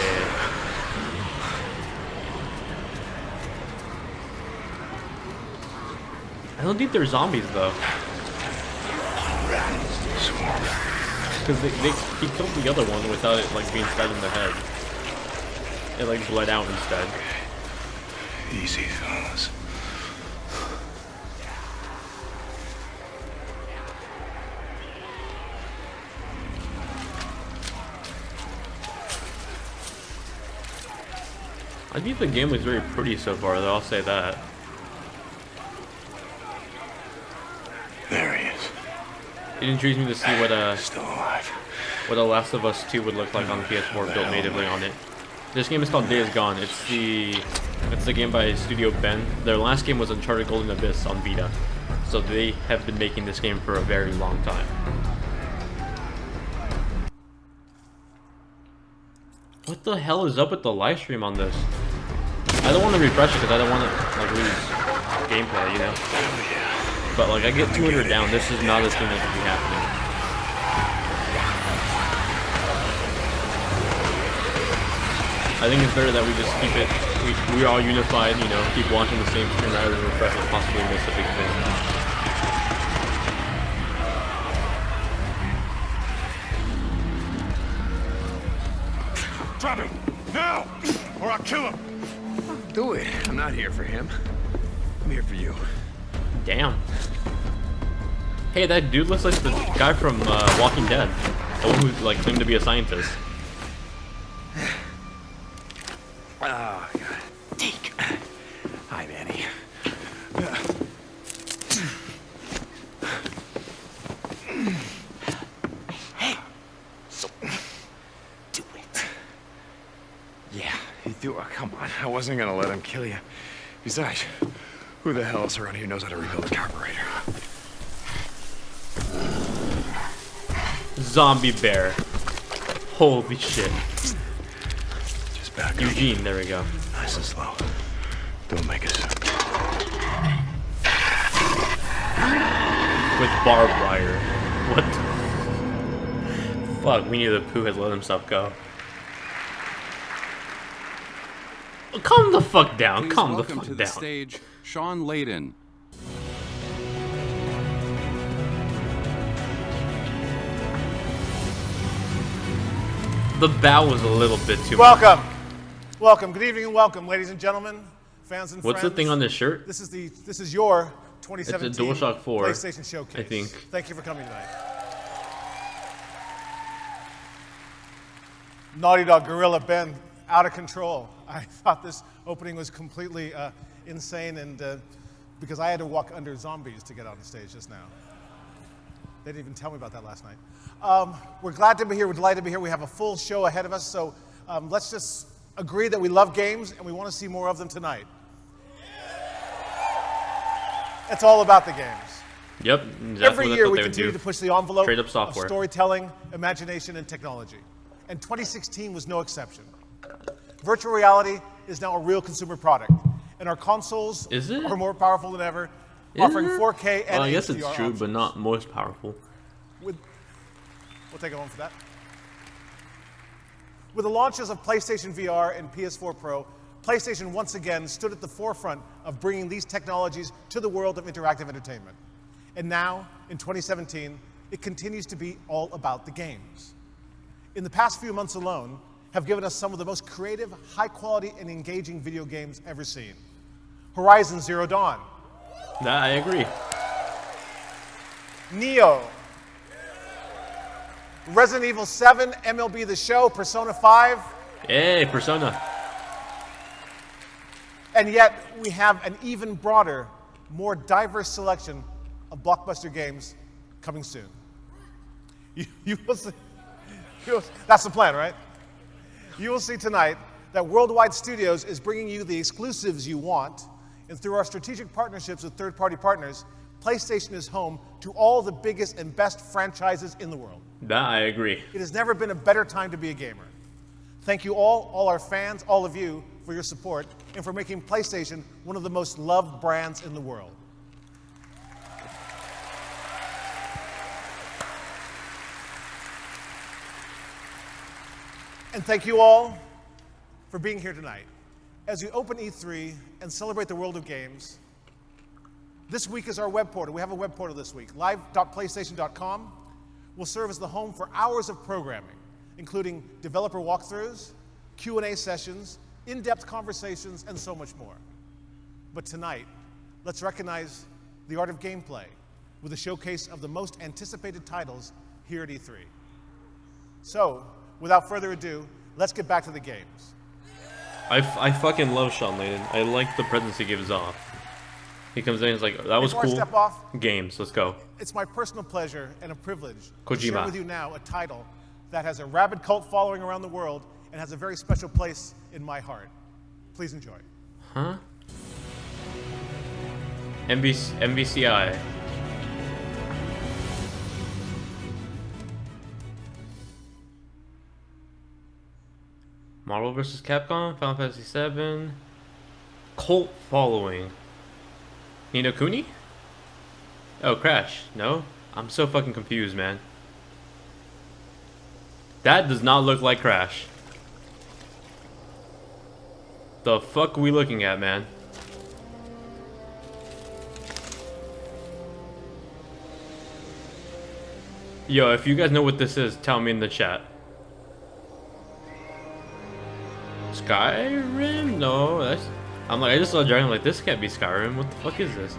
I don't think they're zombies though. Because he killed the other one without it like being stabbed in the head. It like bled out instead. Easy, fellas. I think the game looks very pretty so far, though, I'll say that. There he is. It intrigues me to see what Still alive. what a Last of Us 2 would look like on PS4 built natively on it. This game is called Days Gone. It's the game by Studio Ben. Their last game was Uncharted Golden Abyss on Vita. So they have been making this game for a very long time. What the hell is up with the live stream on this? I don't want to refresh it because I don't want to like lose gameplay, you know? But like I get 200 down, this is not a thing that should be happening. I think it's better that we just keep it, we're all unified, you know, keep watching the same stream rather than refresh and possibly miss a big thing. Drop him! Now! Or I'll kill him! Do it. I'm not here for him. I'm here for you. Damn. Hey, that dude looks like the guy from Walking Dead. The one who like claimed to be a scientist. Oh, God. Deke. Hi, Manny. Hey! So, do it. Yeah, you do. Come on. I wasn't gonna let him kill you. Besides, who the hell else around here knows how to rebuild a carburetor? Zombie bear. Holy shit. Just back up. Eugene, there we go. Nice and slow. Don't make us. With barbed wire. What the fuck? Winnie the Pooh has let himself go. Calm the fuck down. Please Calm the welcome fuck to the down. stage, Sean Layden. The bow was a little bit too Welcome. Welcome. Good evening and welcome, ladies and gentlemen, fans and What's friends. the thing on this shirt? This is your 2017 It's a DualShock 4, PlayStation Showcase. I think. Thank you for coming tonight. Naughty Dog Gorilla Ben, out of control. I thought this opening was completely insane, and because I had to walk under zombies to get on the stage just now. They didn't even tell me about that last night. We're glad to be here. We're delighted to be here. We have a full show ahead of us, so let's just agree that we love games and we want to see more of them tonight. It's all about the games. Yep. Every year we continue to push the envelope Straight up of software. storytelling, imagination, and technology. And 2016 was no exception. Virtual reality is now a real consumer product, and our consoles are more powerful than ever, offering 4K and well, I guess HDR it's true, options. but not most powerful. We'll take a moment for that. With the launches of PlayStation VR and PS4 Pro, PlayStation once again stood at the forefront of bringing these technologies to the world of interactive entertainment. And now, in 2017, it continues to be all about the games. In the past few months alone, have given us some of the most creative, high-quality, and engaging video games ever seen. Horizon Zero Dawn. That I agree. Neo. Resident Evil 7, MLB The Show, Persona 5. Hey, Persona. And yet, we have an even broader, more diverse selection of blockbuster games coming soon. You will see. That's the plan, right? You will see tonight that Worldwide Studios is bringing you the exclusives you want, and through our strategic partnerships with third-party partners, PlayStation is home to all the biggest and best franchises in the world. That I agree. It has never been a better time to be a gamer. Thank you all our fans, all of you, for your support and for making PlayStation one of the most loved brands in the world. And thank you all for being here tonight. As we open E3 and celebrate the world of games, this week is our web portal. We have a web portal this week. Live.playstation.com will serve as the home for hours of programming, including developer walkthroughs, Q&A sessions, in-depth conversations, and so much more. But tonight, let's recognize the art of gameplay with a showcase of the most anticipated titles here at E3. So, without further ado, let's get back to the games. I fucking love Sean Layden. I like the presence he gives off. He comes in and is like, that was Before I cool. step off, Games, let's go. it's my personal pleasure and a privilege to Kojima. share with you now a title that has a rabid cult following around the world and has a very special place in my heart. Please enjoy. Huh? MVCI. Marvel vs. Capcom, Final Fantasy VII. Cult following. Ni no Kuni? Oh, Crash. No? I'm so fucking confused, man. That does not look like Crash. The fuck are we looking at, man? Yo, if you guys know what this is, tell me in the chat. Skyrim? No, that's... I'm like, I just saw Dragon, I'm like, this can't be Skyrim. What the fuck is this?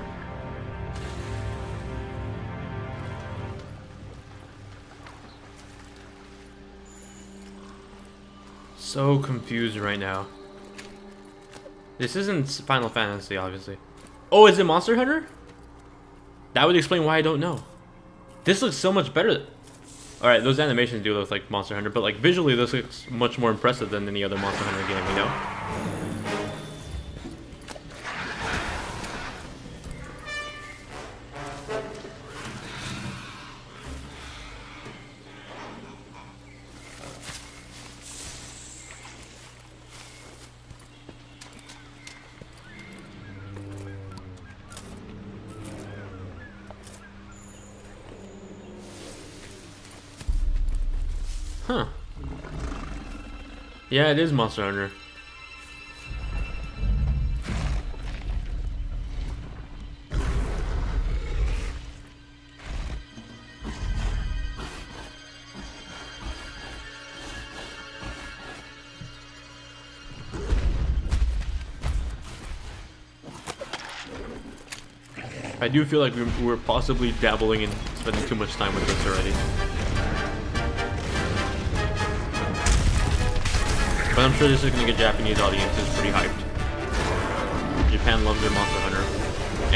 So confused right now. This isn't Final Fantasy, obviously. Oh, is it Monster Hunter? That would explain why I don't know. This looks so much better. Alright, those animations do look like Monster Hunter, but like visually this looks much more impressive than any other Monster Hunter game, you know? Huh. Yeah, it is Monster Hunter. I do feel like we're possibly dabbling in spending too much time with this already. But I'm sure this is going to get Japanese audiences pretty hyped. Japan loves their Monster Hunter.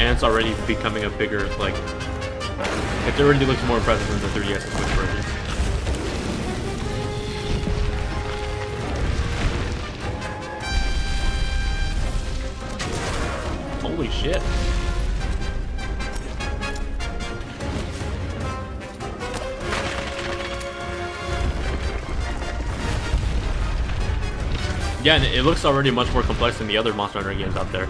And it's already becoming a bigger, like... It already looks more impressive than the 3DS and Switch versions. Holy shit. Yeah, and it looks already much more complex than the other Monster Hunter games out there.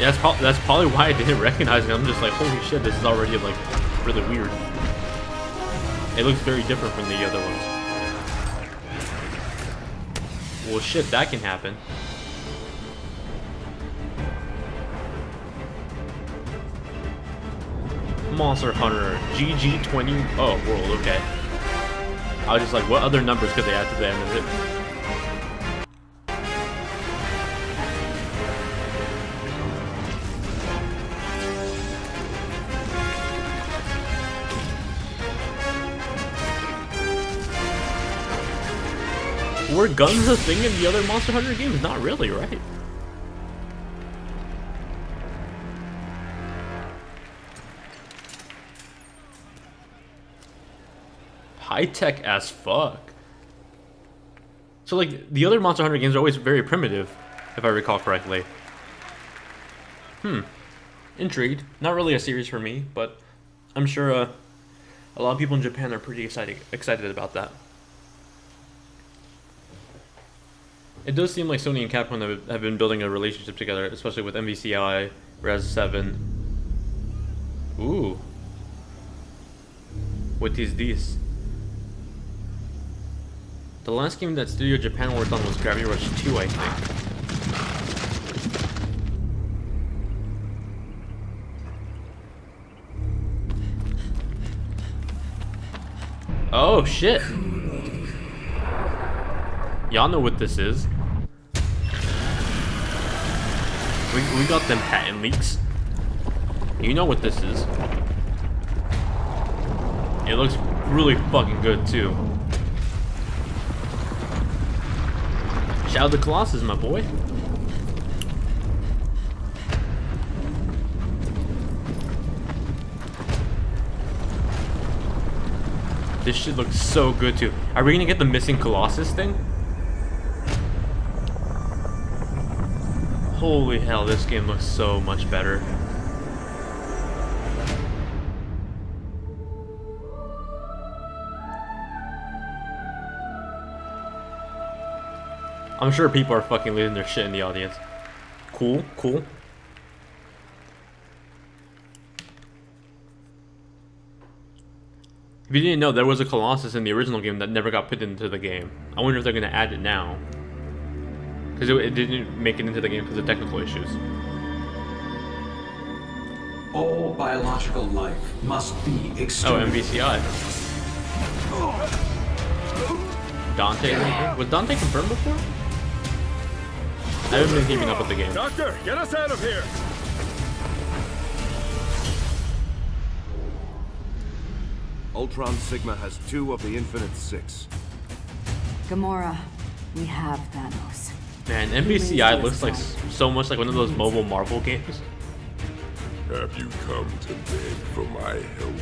Yeah, that's probably why I didn't recognize it. I'm just like, holy shit, this is already like really weird. It looks very different from the other ones. Well, shit, that can happen. Monster Hunter GG20. Oh, world, okay. I was just like, what other numbers could they add to the end of it? Were guns a thing in the other Monster Hunter games? Not really, right? High-tech as fuck. So like the other Monster Hunter games are always very primitive, if I recall correctly. Intrigued. Not really a series for me, but I'm sure a lot of people in Japan are pretty excited about that. It does seem like Sony and Capcom have been building a relationship together, especially with MVCI, Res 7. Ooh. What is this? The last game that Studio Japan worked on was Gravity Rush 2, I think. Oh shit! Y'all know what this is. We got them patent leaks. You know what this is. It looks really fucking good too. Shadow of the Colossus, my boy. This shit looks so good too. Are we gonna get the missing Colossus thing? Holy hell, this game looks so much better. I'm sure people are fucking losing their shit in the audience. Cool, cool. If you didn't know, there was a Colossus in the original game that never got put into the game. I wonder if they're gonna add it now. Because it didn't make it into the game because of technical issues. All biological life must be exterminated. Oh, MVCI. Dante? Was Dante confirmed before? I haven't been keeping up with the game. Doctor, get us out of here! Ultron Sigma has 2 of the Infinite 6. Gamora, we have Thanos. Man, MVCI looks like so much like one of those mobile Marvel games. Have you come to beg for my help?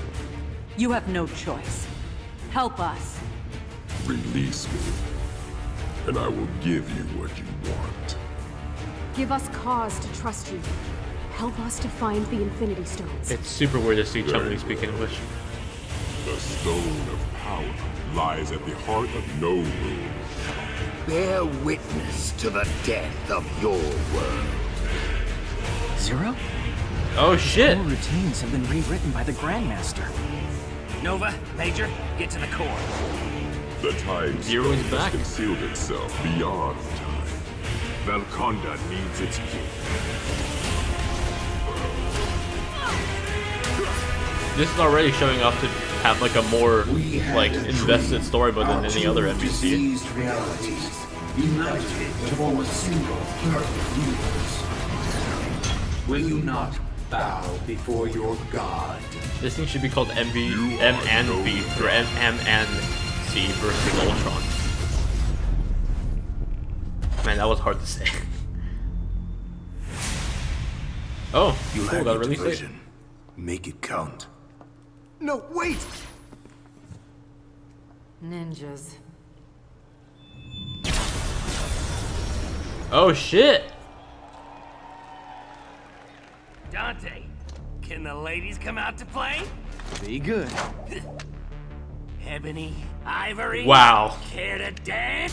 You have no choice. Help us. Release me, and I will give you what you want. Give us cause to trust you. Help us to find the Infinity Stones. It's super weird to see Chun-Li speak English. The Stone of Power lies at the heart of no room. Bear witness to the death of your world. Zero? Oh shit! All routines have been rewritten by the Grandmaster. Nova, Major, get to the core. The time Zero is stone back. has concealed itself beyond time. Valconda needs its key. This is already showing up to have like a more like invested story mode than any other MCC. Diseased realities, united to form a single perfect universe. Will you not bow before your god? This thing should be called M and V or M and C versus Ultron. Man, that was hard to say. Oh, You cool, have got your released late. division. Make it count. No, wait! Ninjas. Oh shit! Dante, can the ladies come out to play? Be good. Ebony, Ivory. Wow. Care to dance?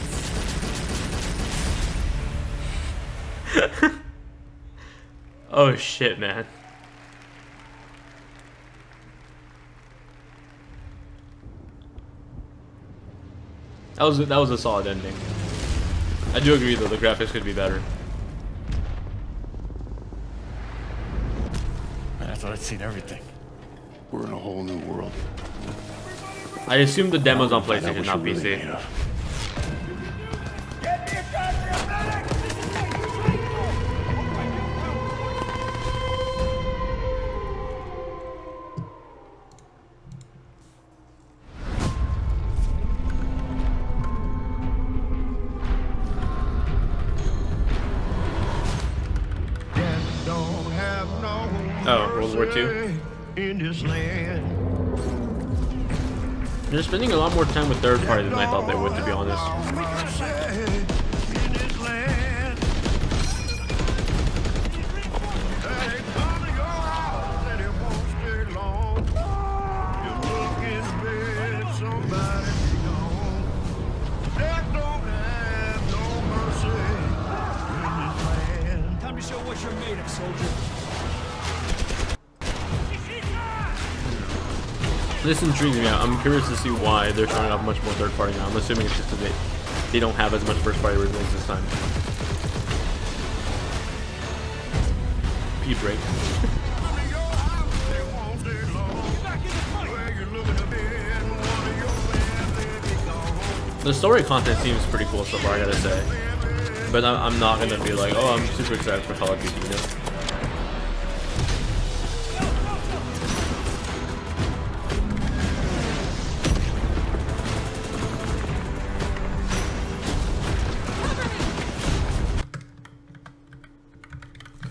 Oh shit, man. That was a solid ending. I do agree though, the graphics could be better. Man, I thought I'd seen everything. We're in a whole new world. I assume the demo's on PlayStation, not PC. Oh, World War II? They're spending a lot more time with third party than I thought they would, to be honest. Time to show what you're made of, soldier. This intrigues me. I'm curious to see why they're showing off much more third party now. I'm assuming it's just that they don't have as much first party releases this time. Pee break. The story content seems pretty cool so far, I gotta say. But I'm not gonna be like, oh, I'm super excited for Call of Duty, you know?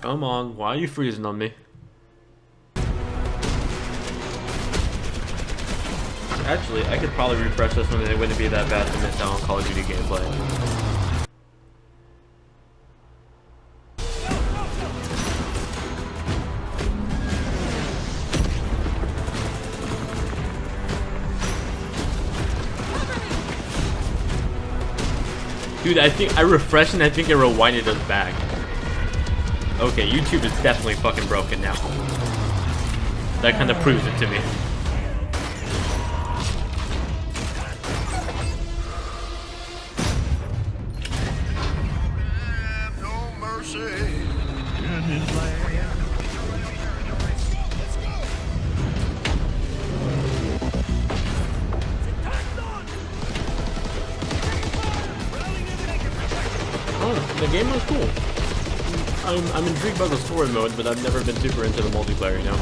Come on, why are you freezing on me? Actually, I could probably refresh this one and it wouldn't be that bad to miss out on Call of Duty gameplay. Dude, I think I refreshed and I think it rewinded us back. Okay, YouTube is definitely fucking broken now. That kind of proves it to me. Oh, the game was cool. I'm intrigued by the story mode, but I've never been super into the multiplayer, you know?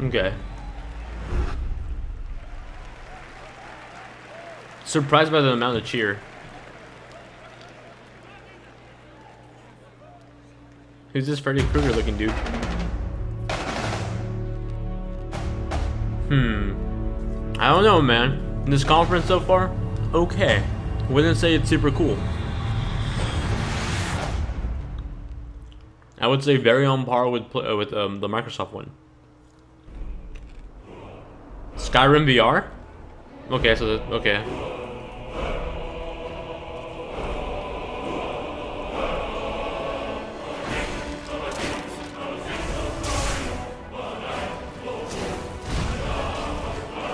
Okay. Surprised by the amount of cheer. Who's this Freddy Krueger looking dude? I don't know, man. This conference so far, okay. Wouldn't say it's super cool. I would say very on par with the Microsoft one. Skyrim VR? Okay, so okay.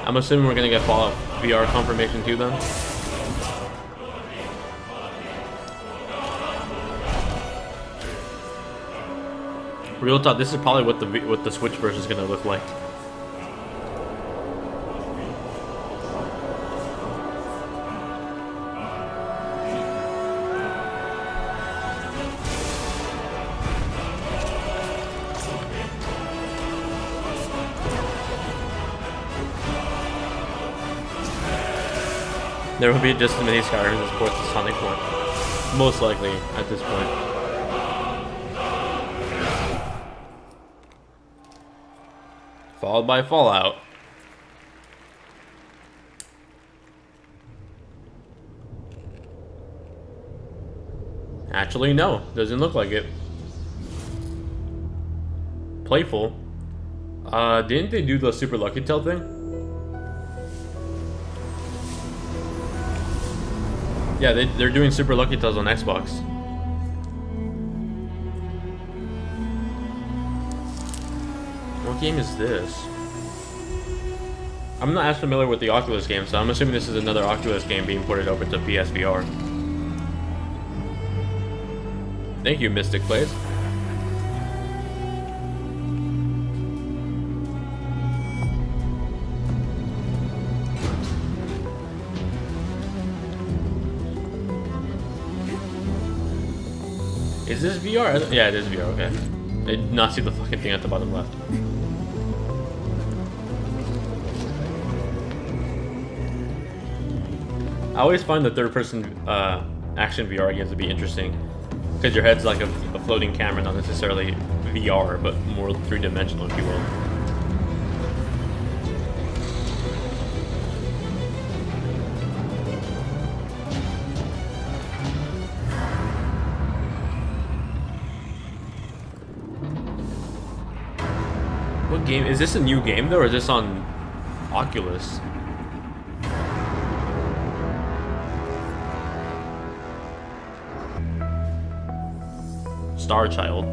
I'm assuming we're gonna get Fallout VR confirmation too then. Real talk, this is probably what the Switch version is gonna look like. There will be just as many Skyrims as ports to Sonic 1. Most likely at this point. Followed by Fallout. Actually, no. Doesn't look like it. Playful. Didn't they do the Super Lucky Tail thing? Yeah, they're doing Super Lucky Tails on Xbox. What game is this? I'm not as familiar with the Oculus game, so I'm assuming this is another Oculus game being ported over to PSVR. Thank you, Mystic Plays. Is this VR? Yeah, it is VR, okay. I did not see the fucking thing at the bottom left. I always find the third-person action VR games to be interesting. Because your head's like a floating camera, not necessarily VR, but more three-dimensional, if you will. What game? Is this a new game though, or is this on Oculus? Star Child.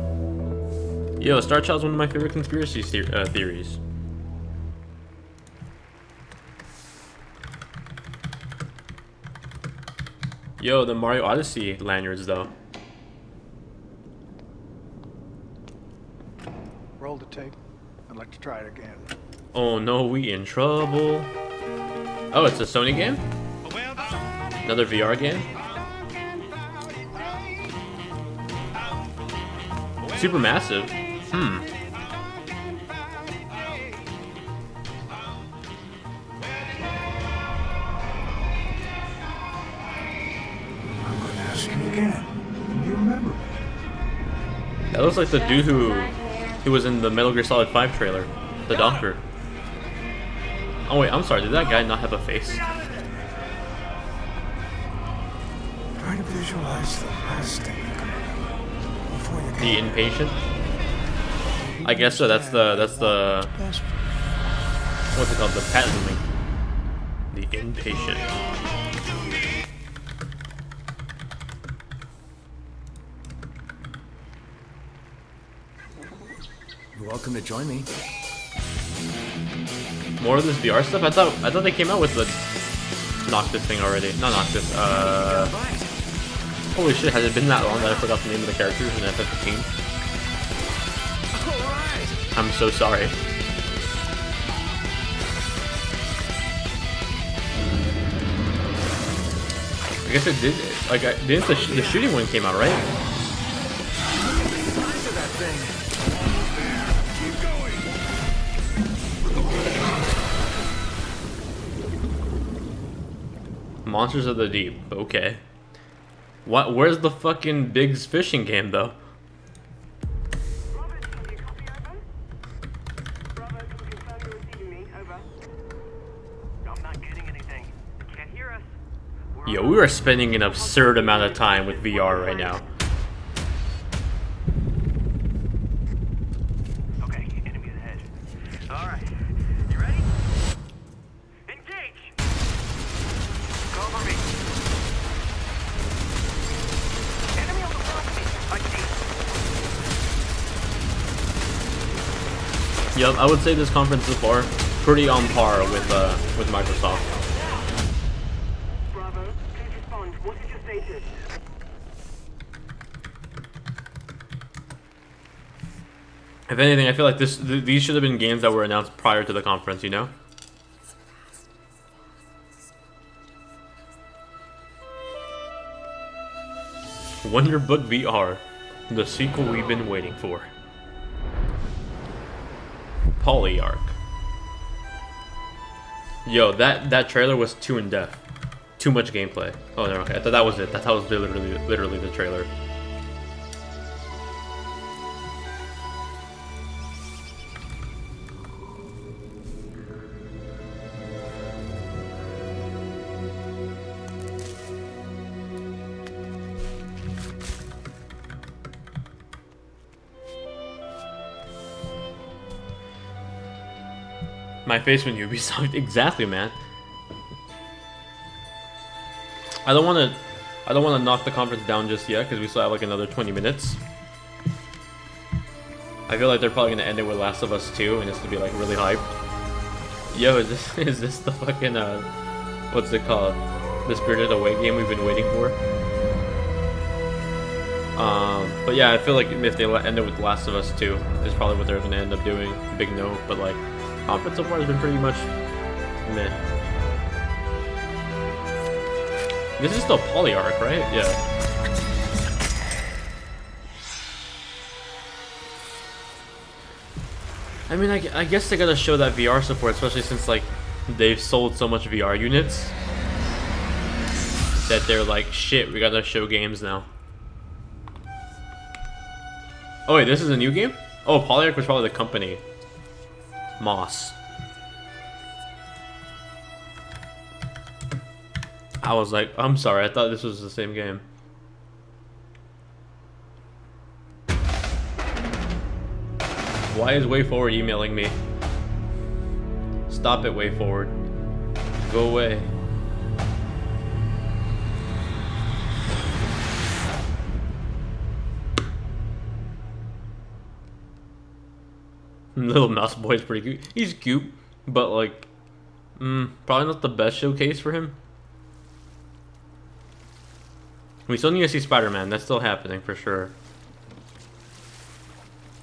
Yo, Star Child's one of my favorite conspiracy theories. Yo, the Mario Odyssey lanyards though. Roll the tape. I'd like to try it again. Oh no, we in trouble. Oh, it's a Sony game? Another VR game? Supermassive. Hmm. I'm going to ask you again. Do you remember? That looks like the dude who was in the Metal Gear Solid 5 trailer. The doctor. Oh wait, I'm sorry, did that guy not have a face? Try to visualize the last thing before you The Impatient? I guess so, that's the what's it called? The patent link. The Impatient. You're welcome to join me. More of this VR stuff? I thought they came out with the Noctis thing already. Not Noctis, holy shit, has it been that long that I forgot the name of the characters in FF15? I'm so sorry. I guess it did. Like, didn't the shooting one came out, right? Monsters of the Deep. Okay. What? Where's the fucking Biggs fishing game though? Yo, we are spending an absurd amount of time with VR right now. Okay, enemies ahead. Alright, you ready? Engage! Cover me. Enemy on the property. I see. Yep, I would say this conference so far pretty on par with Microsoft. Bravo, please respond. What is your status? If anything, I feel like these should have been games that were announced prior to the conference, you know? Wonderbook VR, the sequel we've been waiting for. Polyarch. Yo, that trailer was too in depth. Too much gameplay. Oh no, okay. I thought that was it. That was literally the trailer. My face when Ubisoft. Exactly, man. I don't want to knock the conference down just yet because we still have like another 20 minutes. I feel like they're probably gonna end it with Last of Us 2 and it's gonna be like really hyped. Yo, is this the fucking what's it called? The Spirited Away game we've been waiting for? But yeah, I feel like if they end it with Last of Us 2 is probably what they're gonna end up doing. Big no, but like conference so far has been pretty much meh. This is still Polyarch, right? Yeah. I mean, I guess they gotta show that VR support, especially since like they've sold so much VR units that they're like, shit, we gotta show games now. Oh wait, this is a new game? Oh, Polyarch was probably the company. Moss. I was like, I'm sorry, I thought this was the same game. Why is WayForward emailing me? Stop it, WayForward. Go away. Little Mouse Boy is pretty cute. He's cute, but like, probably not the best showcase for him. We still need to see Spider-Man. That's still happening for sure.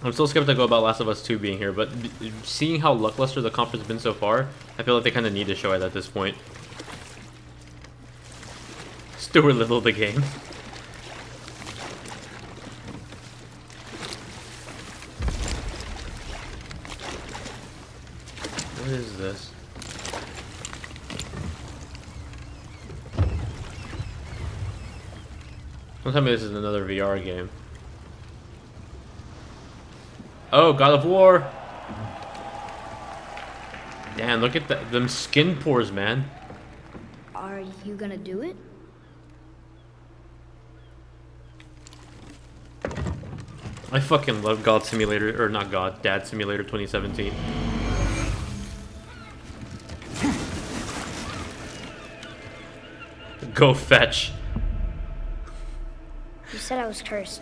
I'm still skeptical about Last of Us 2 being here, but seeing how lackluster the conference has been so far, I feel like they kind of need to show it at this point. Stuart Little the game. What is this? Don't tell me this is another VR game. Oh, God of War! Damn, look at them skin pores, man. Are you gonna do it? I fucking love God Simulator, or not God, Dad Simulator 2017. Go fetch. You said I was cursed.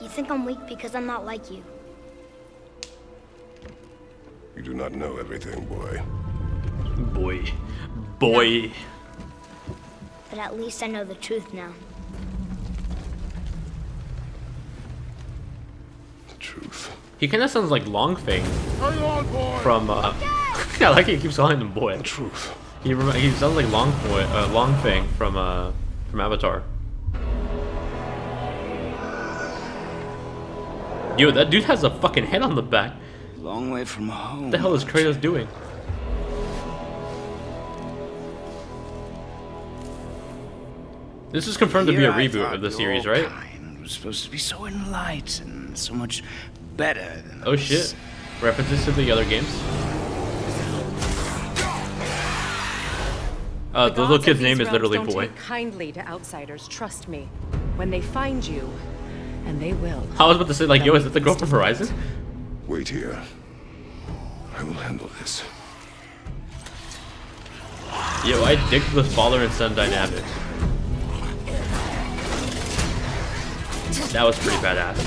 You think I'm weak because I'm not like you. You do not know everything, boy. Boy. No. But at least I know the truth now. The truth. He kind of sounds like Longfang Are you on board? from I like it, he keeps calling him boy. The truth. He sounds like Longfang from Avatar. Yo, that dude has a fucking head on the back. Long way from home. What the hell is Kratos doing? This is confirmed to be a reboot of the series, right? It was supposed to be so enlightened, so much better than Oh shit. References to the other games? The little kid's name is literally Boy. Take kindly to outsiders, trust me. When they find you, and they will. I was about to say, like, yo, is it the girl from Horizon? Wait here. I will handle this. Yo, I dig the father and son dynamic. That was pretty badass.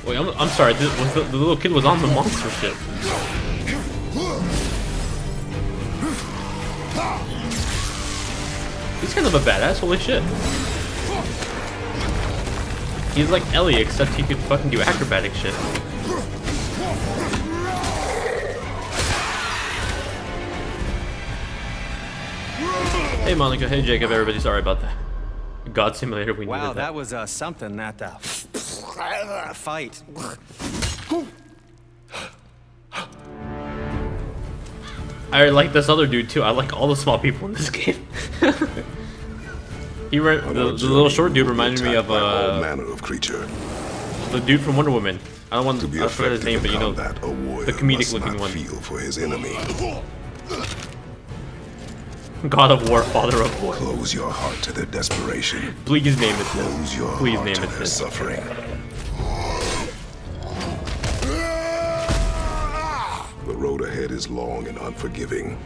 Wait, I'm sorry. The little kid was on the monster ship. He's kind of a badass. Holy shit. He's like Ellie, except he could fucking do acrobatic shit. Hey Monica, hey Jacob, everybody. Sorry about that. God Simulator, we needed that. Wow, that was something, that fight. I like this other dude too. I like all the small people in this game. The little short dude reminded me of all manner of creature. The dude from Wonder Woman. I don't want to forget his name, but you know, the comedic looking one. Feel for his enemy. God of War, Father of War. Close your heart to their desperation. Please name it this. Close your heart to their suffering. The road ahead is long and unforgiving.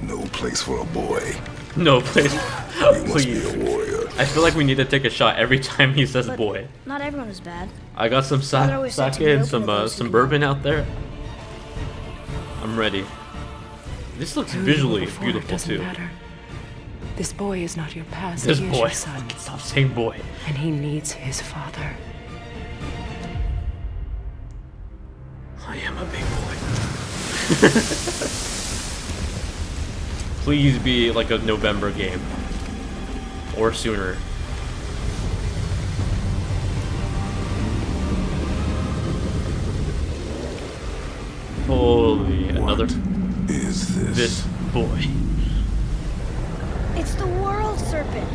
No place for a boy. No place. You must be a warrior. I feel like we need to take a shot every time he says boy. Not everyone is bad. I got some sake and some bourbon out there. I'm ready. This looks visually beautiful too. Matter. This boy is not your past. This he is boy. Your son. Stop saying boy. And he needs his father. I am a big boy. Please be like a November game. Or sooner. Holy, another... is this boy? It's the world serpent.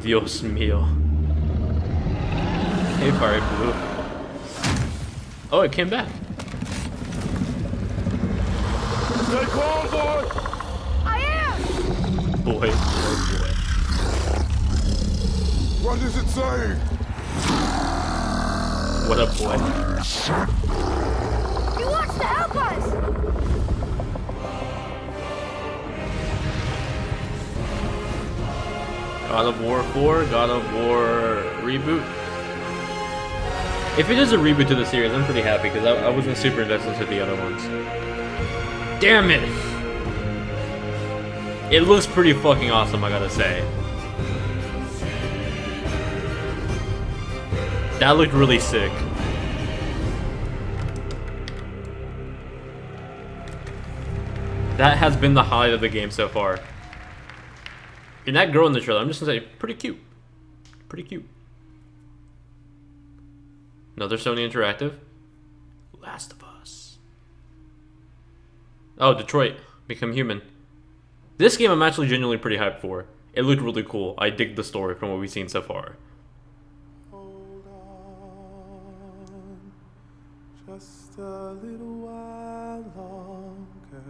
Dios mío. Hey, Fire Blue. Oh, it came back. Stay calm, boy. I am. Boy, boy, boy. What is it saying? What a boy. He wants to help us. God of War 4, God of War reboot. If it is a reboot to the series, I'm pretty happy because I wasn't super invested into the other ones. Damn it! It looks pretty fucking awesome, I gotta say. That looked really sick. That has been the highlight of the game so far. And that girl in the trailer, I'm just gonna say, pretty cute. Pretty cute. Another Sony Interactive. Last of Us. Oh, Detroit. Become Human. This game I'm actually genuinely pretty hyped for. It looked really cool. I dig the story from what we've seen so far. Just a little while longer.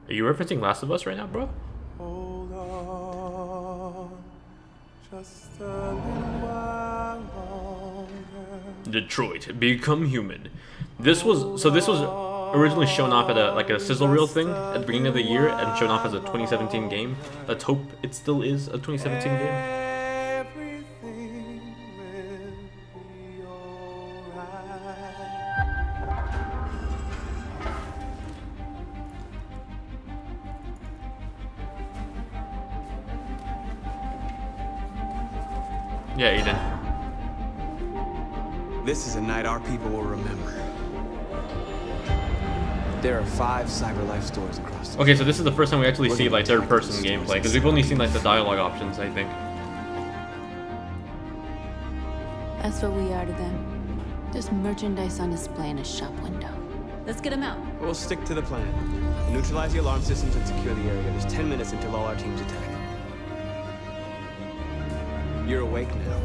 Are you referencing Last of Us right now, bro? Hold on. Just a little while longer. Detroit, Become Human. This was originally shown off at a sizzle reel thing at the beginning of the year and shown off as a 2017 game. Let's hope it still is a 2017 game. Yeah, Eden. This is a night our people will remember. There are 5 cyber life stores across the Okay, so this is the first time we actually see like third-person gameplay, because we've only seen like the dialogue options, I think. That's what we are to them. Just merchandise on display in a shop window. Let's get them out. We'll stick to the plan. Neutralize the alarm systems and secure the area. There's 10 minutes until all our teams attack. You're awake now.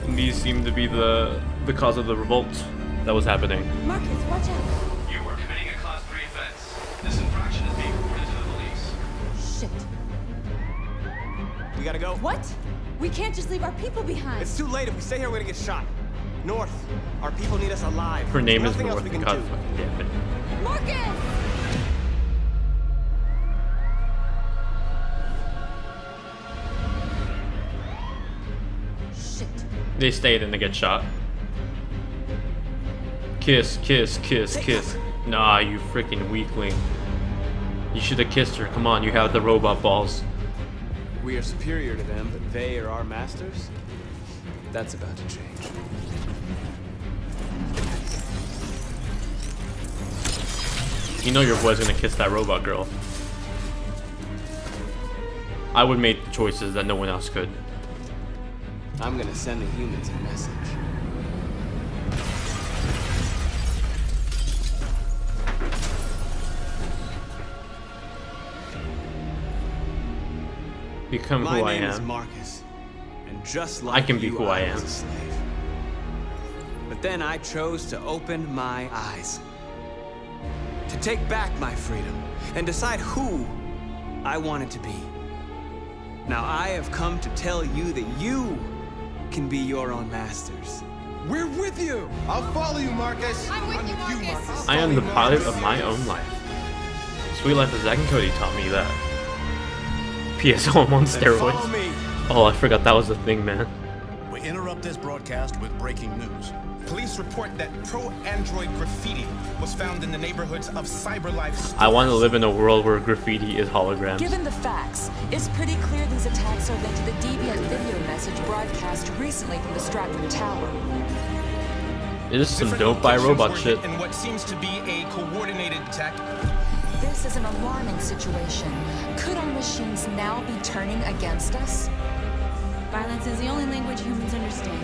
And these seem to be the cause of the revolt that was happening. Marcus, watch out. You are committing a Class 3 offense. This infraction is being reported to the police. Shit. We gotta go. What? We can't just leave our people behind. It's too late. If we stay here, we're gonna get shot. North. Our people need us alive. Her name is Nothing else North. we can God do. fucking damn it. Marcus! They stay, then they get shot. Kiss, kiss, kiss, kiss. Nah, you freaking weakling. You should have kissed her. Come on, you have the robot balls. We are superior to them, but they are our masters? That's about to change. You know your boy's gonna kiss that robot girl. I would make the choices that no one else could. I'm gonna send the humans a message. Become who I My name am. is Marcus, and just like I can be you, who I am. was a slave. But then I chose to open my eyes, to take back my freedom, and decide who I wanted to be. Now I have come to tell you that you can be your own masters. We're with you! I'll follow you, Marcus! I'm with you, Marcus! I am the pilot of my own life. Sweet life of Zack and Cody taught me that. PSO, I'm on steroids. Oh, I forgot that was a thing, man. We interrupt this broadcast with breaking news. Police report that pro-android graffiti was found in the neighborhoods of CyberLife. I want to live in a world where graffiti is holograms. Given the facts, it's pretty clear these attacks are linked to the deviant video message broadcast recently from the Stratford Tower. It is some dope by robot shit. In what seems to be a coordinated attack. This is an alarming situation. Could our machines now be turning against us? Violence is the only language humans understand.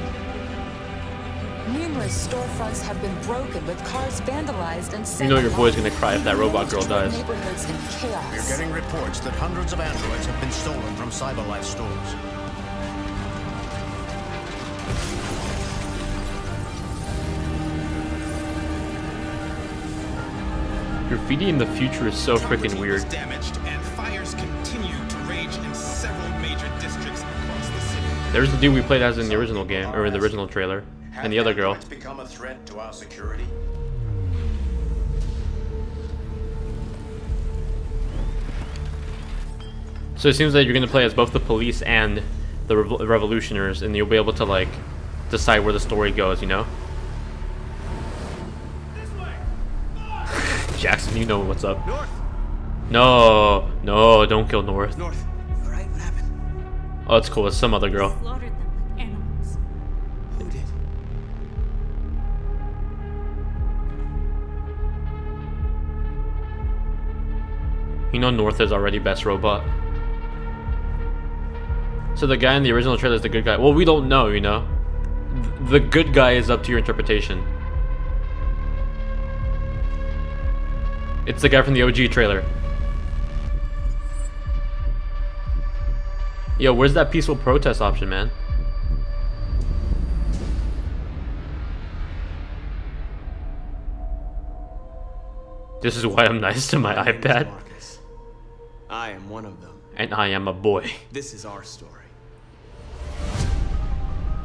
Numerous storefronts have been broken with cars vandalized and You know your boy's gonna cry if that robot girl dies. Neighborhoods in chaos. We're getting reports that hundreds of androids have been stolen from CyberLife stores. Graffiti in the future is so freaking weird. Damaged and fires continue to rage in several major districts across the city. There's the dude we played as in the original game, or in the original trailer, and the other girl. Has become a threat to our security. So it seems that you're gonna play as both the police and the revolutionaries, and you'll be able to like decide where the story goes, you know? Jackson, you know what's up. North. No, no, don't kill North. North, you alright? What happened? Oh, it's cool. It's some other girl. Slaughtered them like animals. Who did? You know North is already best robot. So the guy in the original trailer is the good guy. Well, we don't know, you know? The good guy is up to your interpretation. It's the guy from the OG trailer. Yo, where's that peaceful protest option, man? This is why I'm nice to my iPad. Marcus. I am one of them. And I am a boy. This is our story.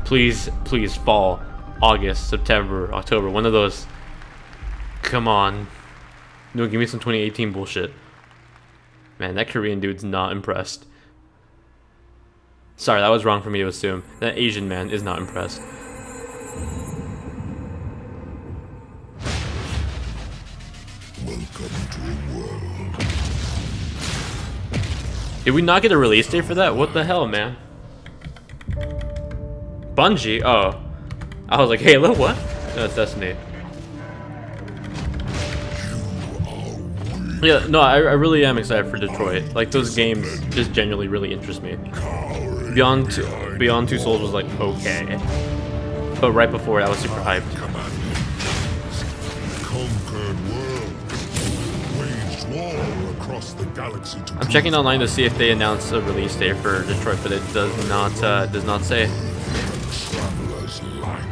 Please, please, fall. August, September, October, one of those. Come on. No, give me some 2018 bullshit. Man, that Korean dude's not impressed. Sorry, that was wrong for me to assume. That Asian man is not impressed. Welcome to a world. Did we not get a release date for that? What the hell, man? Bungie? Oh. I was like, Halo, what? No, it's Destiny. Yeah, no, I really am excited for Detroit. Like, those games just genuinely really interest me. Beyond Two Souls was like, okay. But right before it, I was super hyped. Conquered world. Waged war across the galaxy to I'm checking online to see if they announced a release date for Detroit, but it does not say. traveler's light.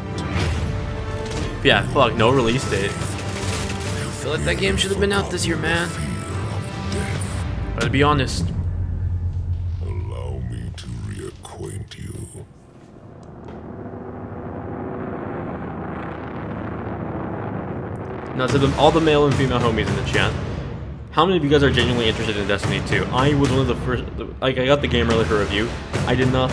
Yeah, fuck, no release date. I feel like that game should have been out this year, man. But to be honest. Allow me to reacquaint you. Now, to all the male and female homies in the chat, how many of you guys are genuinely interested in Destiny 2? I was one of the first, like, I got the game early for review. I did not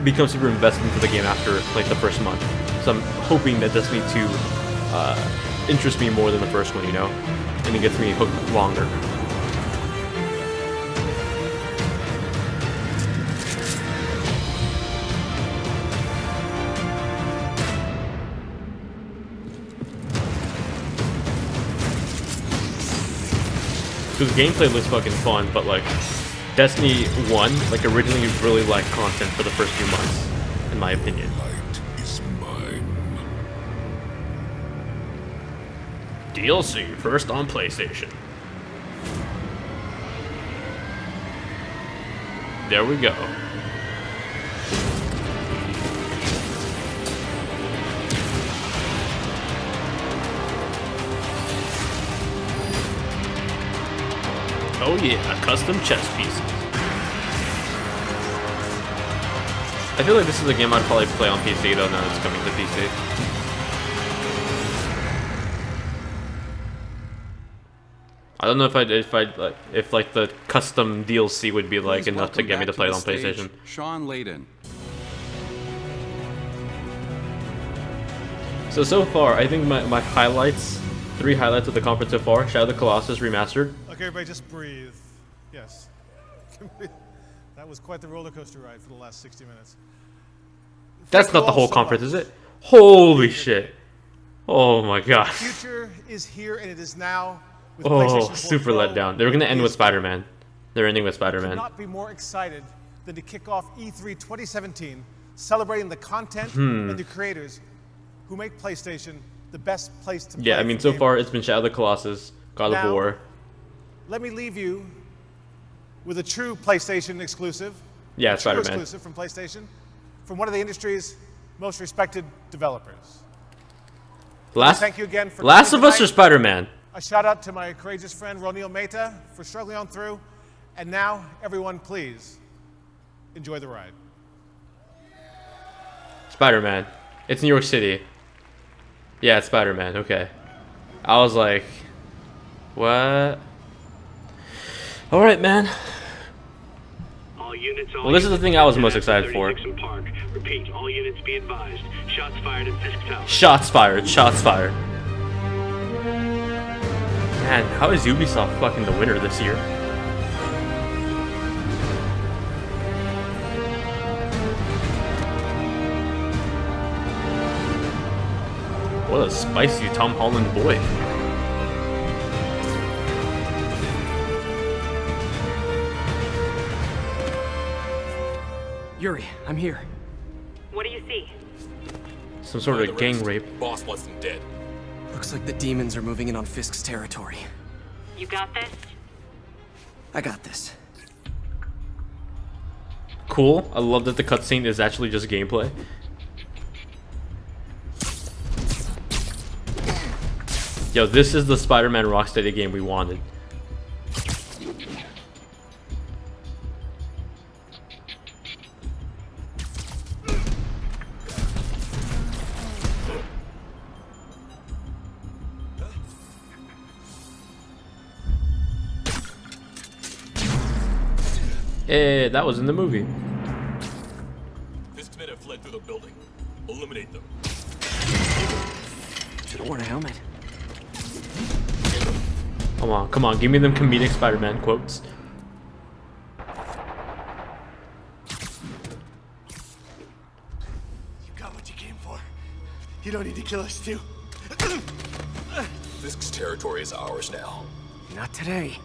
become super invested into the game after like the first month. So I'm hoping that Destiny 2 interests me more than the first one, you know, and it gets me hooked longer. Because the gameplay looks fucking fun, but like Destiny 1, like originally really lacked content for the first few months, in my opinion. DLC first on PlayStation. There we go. Oh yeah, custom chess pieces. I feel like this is a game I'd probably play on PC though, now it's coming to PC. I don't know if like the custom DLC would be like enough to get me to play it on PlayStation. Sean Layden. So far, I think my highlights, 3 highlights of the conference so far: Shadow of the Colossus Remastered. Okay, everybody, just breathe. Yes. That was quite the roller coaster ride for the last 60 minutes. That's not the whole conference, is it? Holy shit! Oh my gosh. The future is here and it is now. Oh, super let down. They were gonna end with Spider-Man. They're ending with Spider-Man. Could not be more excited than to kick off E3 2017, celebrating the content and the creators who make PlayStation the best place to play. Yeah, I mean, so far it's been Shadow of the Colossus, God of War. Let me leave you with a true PlayStation exclusive. Yeah, Spider-Man. Exclusive from PlayStation, from one of the industry's most respected developers. Thank you again for Last of Us or Spider-Man? A shout out to my courageous friend Ronil Mehta for struggling on through. And now, everyone, please enjoy the ride. Spider-Man. It's New York City. Yeah, it's Spider-Man. Okay. I was like, what? All right, man. Well, this is the thing I was most excited for. Repeat, all units be advised. Shots fired at Fisk Tower. Shots fired. Shots fired. Man, how is Ubisoft fucking the winner this year? What a spicy Tom Holland boy. Yuri, I'm here. What do you see? Some sort of gang rape. Boss wants them dead. Looks like the demons are moving in on Fisk's territory. You got this? I got this. Cool. I love that the cutscene is actually just gameplay. Yo, this is the Spider-Man Rocksteady game we wanted. Hey, that was in the movie. Fisk's men have fled through the building. Eliminate them. Should have worn a helmet. Come on, give me them comedic Spider-Man quotes. You got what you came for. You don't need to kill us too. Fisk's territory is ours now. Not today.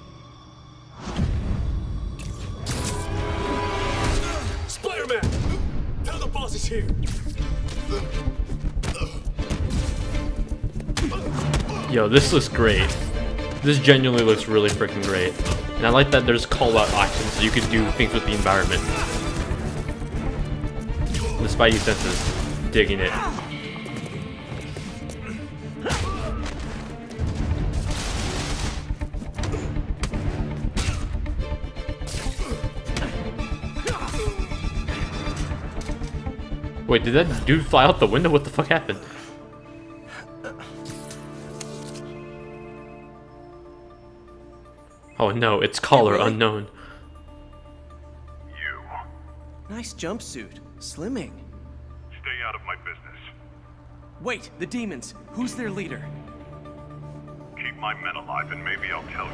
Spider-Man! Tell the boss is here! Yo, this looks great. This genuinely looks really freaking great. And I like that there's call-out options so you can do things with the environment. The Spidey senses, digging it. Wait, did that dude fly out the window? What the fuck happened? Oh no, it's caller unknown. Nice jumpsuit. Slimming. Stay out of my business. Wait, the demons. Who's their leader? Keep my men alive and maybe I'll tell you.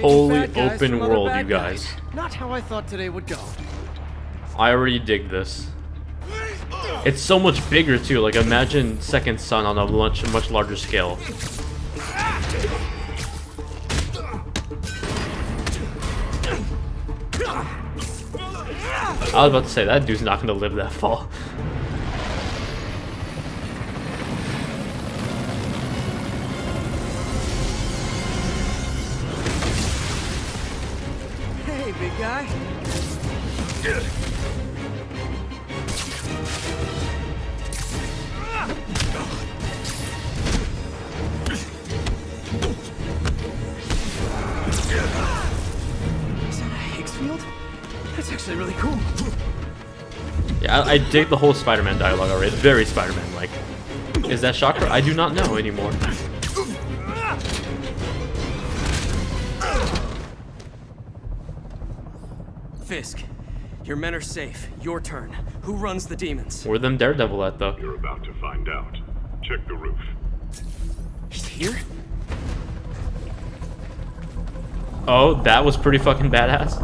Holy open world, you guys. Not how I thought today would go. I already dig this. It's so much bigger too, like imagine Second Son on a much larger scale. I was about to say, that dude's not gonna live that fall. Hey, big guy. Is that a Higgs field? That's actually really cool. Yeah, I dig the whole Spider-Man dialogue already. It's very Spider-Man-like. Is that Shocker? I do not know anymore. Fisk, your men are safe. Your turn. Who runs the demons? Where them Daredevil at, though? You're about to find out. Check the roof. He's here? Oh, that was pretty fucking badass.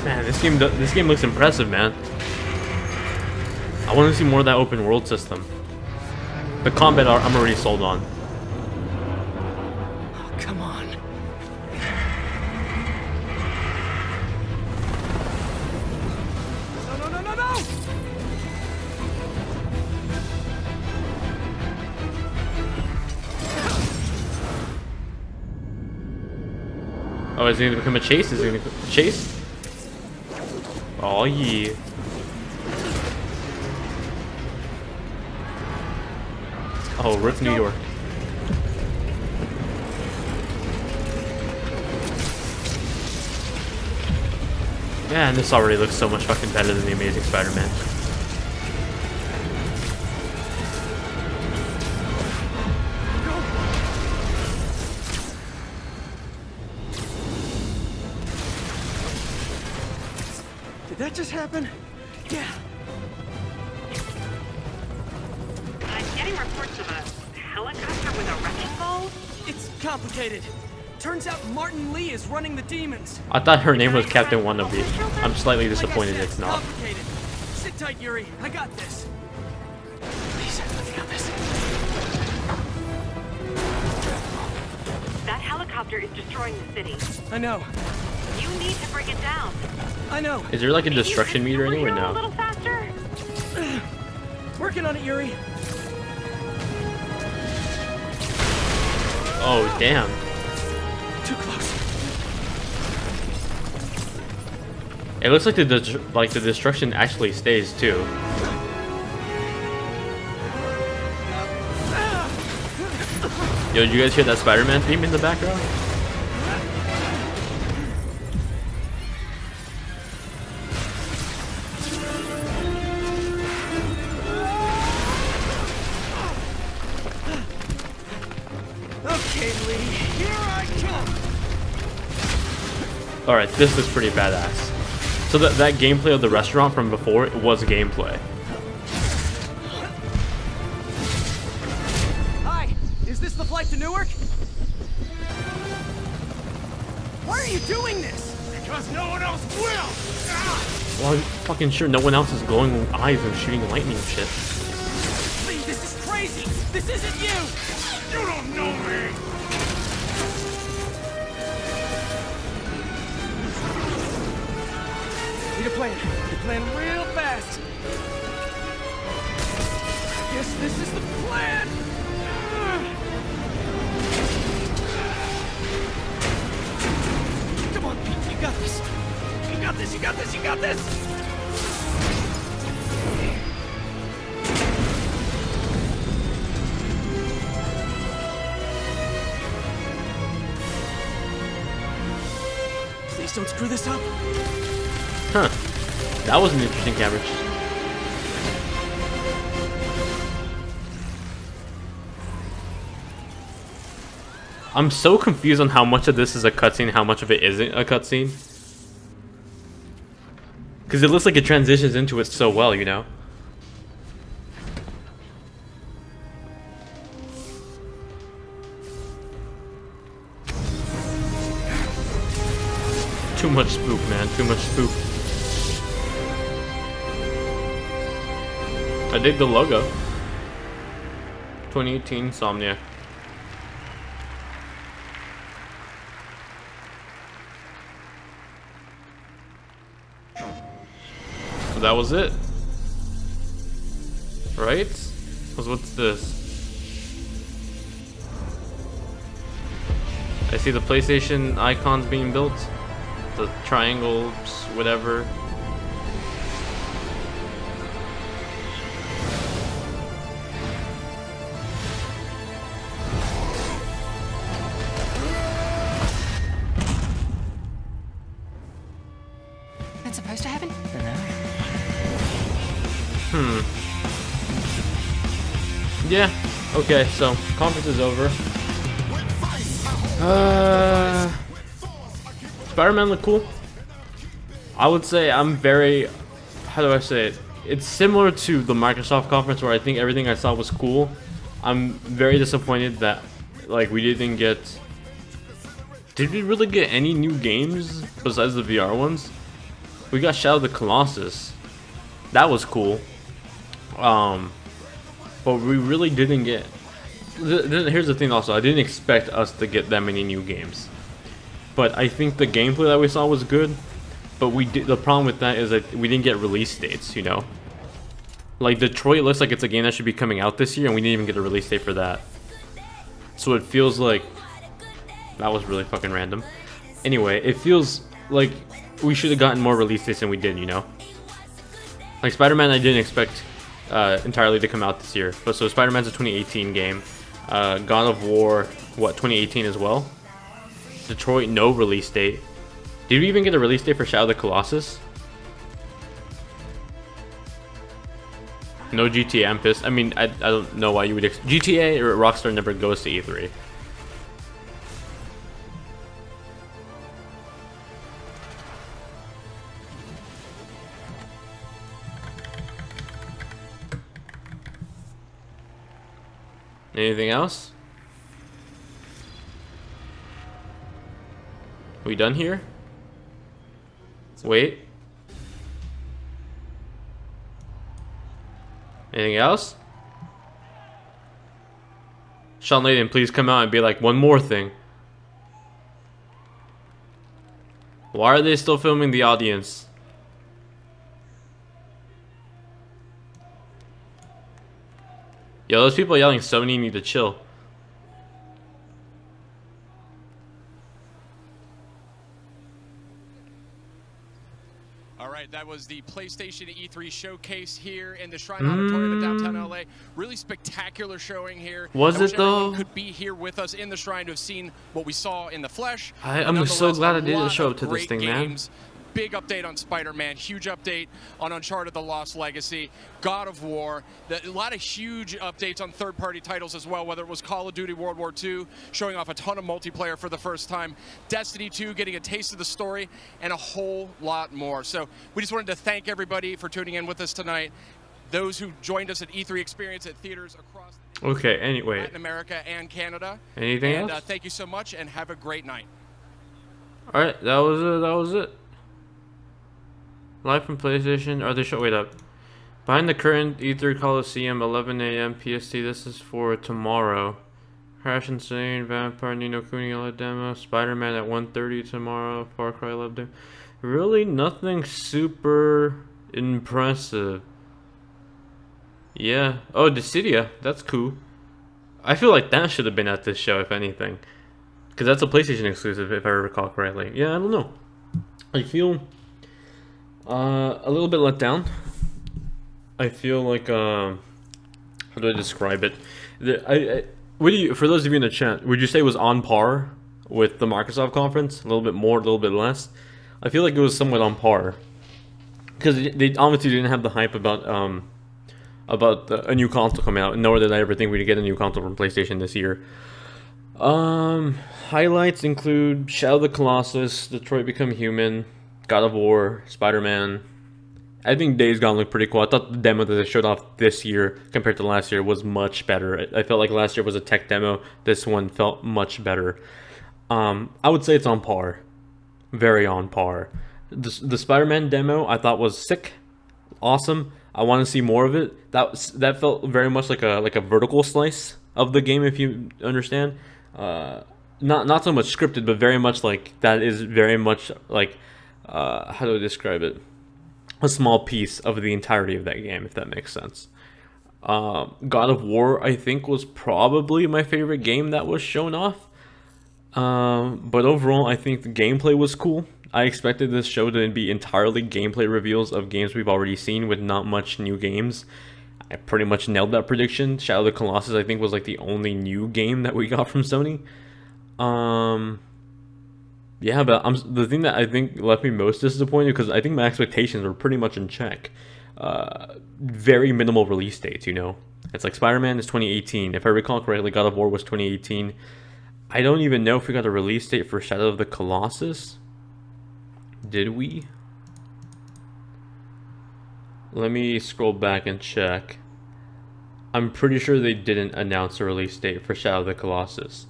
Man, this game looks impressive, man. I want to see more of that open world system. The combat I'm already sold on. Oh, come on. No! Oh, is it gonna become a chase? Is it gonna become a chase? Oh yeah. Oh, rip New York. Yeah, and this already looks so much fucking better than the Amazing Spider-Man. Did that just happen? Yeah. I'm getting reports of a helicopter with a wrecking ball. It's complicated. Turns out Martin Lee is running the demons. I thought her name was Captain Wannabe. I'm slightly disappointed it's not. Complicated. Sit tight, Yuri. I got this. Please, let me got this. That helicopter is destroying the city. I know. You need to bring it down. I know. Is there like a destruction meter anywhere A now? little faster. Working on it, Yuri. Oh damn. Too close. It looks like the destruction actually stays too. Yo, did you guys hear that Spider-Man theme in the background? Okay, Lee, here I come. Alright, this looks pretty badass. So that gameplay of the restaurant from before, it was gameplay. Hi, is this the flight to Newark? Why are you doing this? Because no one else will! Well, I'm fucking sure no one else is glowing eyes and shooting lightning and shit. Lee, this is crazy! This isn't you! You don't know me! Need a plan. Need a plan real fast. Guess this is the plan. Come on, Pete, you got this. got this, you got this, you got this! Please don't screw this up. Huh. That was an interesting camera. I'm so confused on how much of this is a cutscene, how much of it isn't a cutscene. Because it looks like it transitions into it so well, you know? Too much spook, man. Too much spook. I dig the logo. 2018 Insomniac. So that was it. Right? Because what's this? I see the PlayStation icons being built. The triangles, whatever. That's supposed to happen? Yeah. Okay, so conference is over. Spider-Man looked cool. I would say I'm very, how do I say it? It's similar to the Microsoft conference where I think everything I saw was cool. I'm very disappointed that like we didn't get. Did we really get any new games besides the VR ones? We got Shadow of the Colossus. That was cool. But we really didn't get. Here's the thing also, I didn't expect us to get that many new games. But I think the gameplay that we saw was good. But the problem with that is that we didn't get release dates, you know? Like Detroit looks like it's a game that should be coming out this year and we didn't even get a release date for that. So it feels like that was really fucking random. Anyway, it feels like we should have gotten more release dates than we did, you know? Like Spider-Man I didn't expect entirely to come out this year. But so Spider-Man's a 2018 game. God of War, what, 2018 as well? Detroit, no release date. Did we even get a release date for Shadow of the Colossus? No GTA, I'm pissed. I mean, I don't know why you would GTA or Rockstar never goes to E3. Anything else? We done here? Wait. Anything else? Sean Layden, please come out and be like, one more thing. Why are they still filming the audience? Yo, those people yelling Sony need to chill. That was the PlayStation E3 showcase here in the Shrine Auditorium in downtown LA. Really spectacular showing here. Was it though? Could be here with us in the Shrine to have seen what we saw in the flesh. I'm so glad I didn't show up to this thing, man. Big update on Spider-Man, huge update on Uncharted: The Lost Legacy, God of War, a lot of huge updates on third-party titles as well, whether it was Call of Duty World War II, showing off a ton of multiplayer for the first time, Destiny 2 getting a taste of the story, and a whole lot more. So we just wanted to thank everybody for tuning in with us tonight. Those who joined us at E3 Experience at theaters across Latin America and Canada. Anything else? Thank you so much, and have a great night. All right, that was it. Live from PlayStation. Are they wait up? Behind the curtain, E3 Coliseum, 11 a.m. PST. This is for tomorrow. Crash Insane, Vampire, Nino Kuni demo, Spider-Man at 1:30 tomorrow. Far Cry Love Demo. Really, nothing super impressive. Yeah. Oh, Dissidia. That's cool. I feel like that should have been at this show, if anything, because that's a PlayStation exclusive, if I recall correctly. Yeah, I don't know. I feel A little bit let down. I feel like how do I describe it? What do you, for those of you in the chat, would you say it was on par with the Microsoft conference? A little bit more, a little bit less. I feel like it was somewhat on par because they obviously didn't have the hype about a new console coming out, nor did I ever think we'd get a new console from PlayStation this year. Highlights include Shadow of the Colossus, Detroit Become Human, God of War, Spider-Man. I think Days Gone looked pretty cool. I thought the demo that they showed off this year compared to last year was much better. I felt like last year was a tech demo. This one felt much better. I would say it's on par. Very on par. The Spider-Man demo I thought was sick. Awesome. I want to see more of it. That felt very much like a vertical slice of the game, if you understand. Not so much scripted, but very much like that is very much like how do I describe it? A small piece of the entirety of that game, if that makes sense. God of War, I think, was probably my favorite game that was shown off. But overall, I think the gameplay was cool. I expected this show to be entirely gameplay reveals of games we've already seen with not much new games. I pretty much nailed that prediction. Shadow of the Colossus, I think, was like the only new game that we got from Sony. Yeah, but the thing that I think left me most disappointed, because I think my expectations were pretty much in check. Very minimal release dates, you know. It's like Spider-Man is 2018. If I recall correctly, God of War was 2018. I don't even know if we got a release date for Shadow of the Colossus. Did we? Let me scroll back and check. I'm pretty sure they didn't announce a release date for Shadow of the Colossus.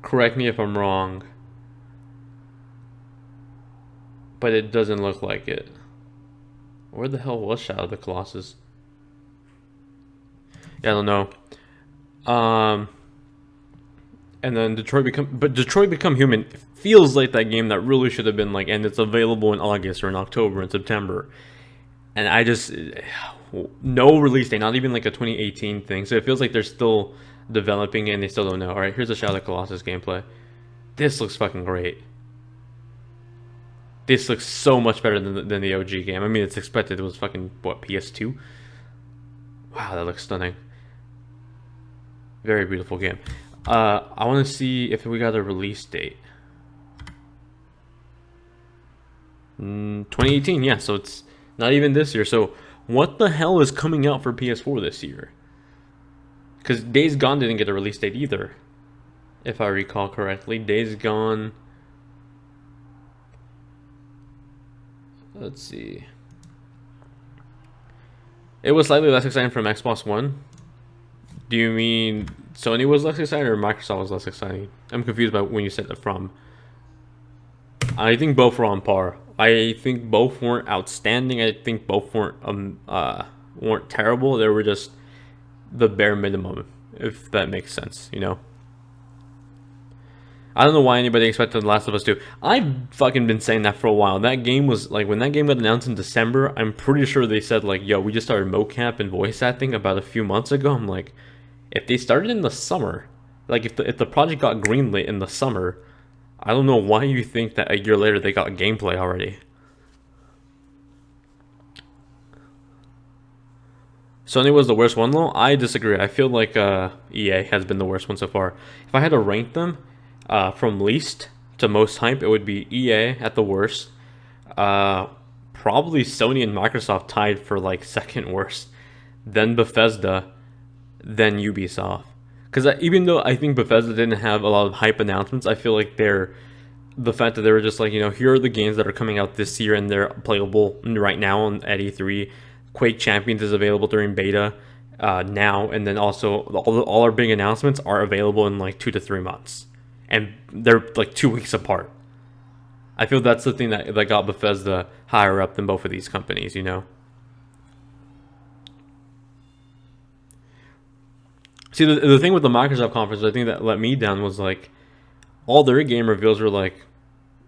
Correct me if I'm wrong. But it doesn't look like it. Where the hell was Shadow of the Colossus? Yeah, I don't know. And then Detroit Become Human feels like that game that really should have been like, and it's available in August or in October and September. And I just, no release date, not even like a 2018 thing. So it feels like they're still developing it and they still don't know. Alright, here's the Shadow of the Colossus gameplay. This looks fucking great. This looks so much better than the OG game. I mean, it's expected. It was fucking, what, PS2? Wow, that looks stunning. Very beautiful game. I want to see if we got a release date. 2018, yeah, so it's not even this year. So what the hell is coming out for PS4 this year? Because Days Gone didn't get a release date either, if I recall correctly. Days Gone... Let's see. It was slightly less exciting from Xbox One. Do you mean Sony was less exciting or Microsoft was less exciting? I'm confused by when you said that from. I think both were on par. I think both weren't outstanding. I think both weren't terrible. They were just the bare minimum, if that makes sense, you know. I don't know why anybody expected The Last of Us 2. I've fucking been saying that for a while. That game was, like, when that game got announced in December, I'm pretty sure they said, like, yo, we just started mocap and voice acting about a few months ago. I'm like, if they started in the summer, like, if the project got greenlit in the summer, I don't know why you think that a year later they got gameplay already. Sony was the worst one, though? I disagree. I feel like EA has been the worst one so far. If I had to rank them, from least to most hype, it would be EA at the worst. Probably Sony and Microsoft tied for like second worst. Then Bethesda, then Ubisoft. Because even though I think Bethesda didn't have a lot of hype announcements, I feel like the fact that they were just like, you know, here are the games that are coming out this year and they're playable right now at E3. Quake Champions is available during beta now, and then also all our big announcements are available in like 2 to 3 months. And they're like 2 weeks apart. I feel that's the thing that got Bethesda higher up than both of these companies, you know? See, the thing with the Microsoft conference, I think that let me down was like, all their game reveals were like,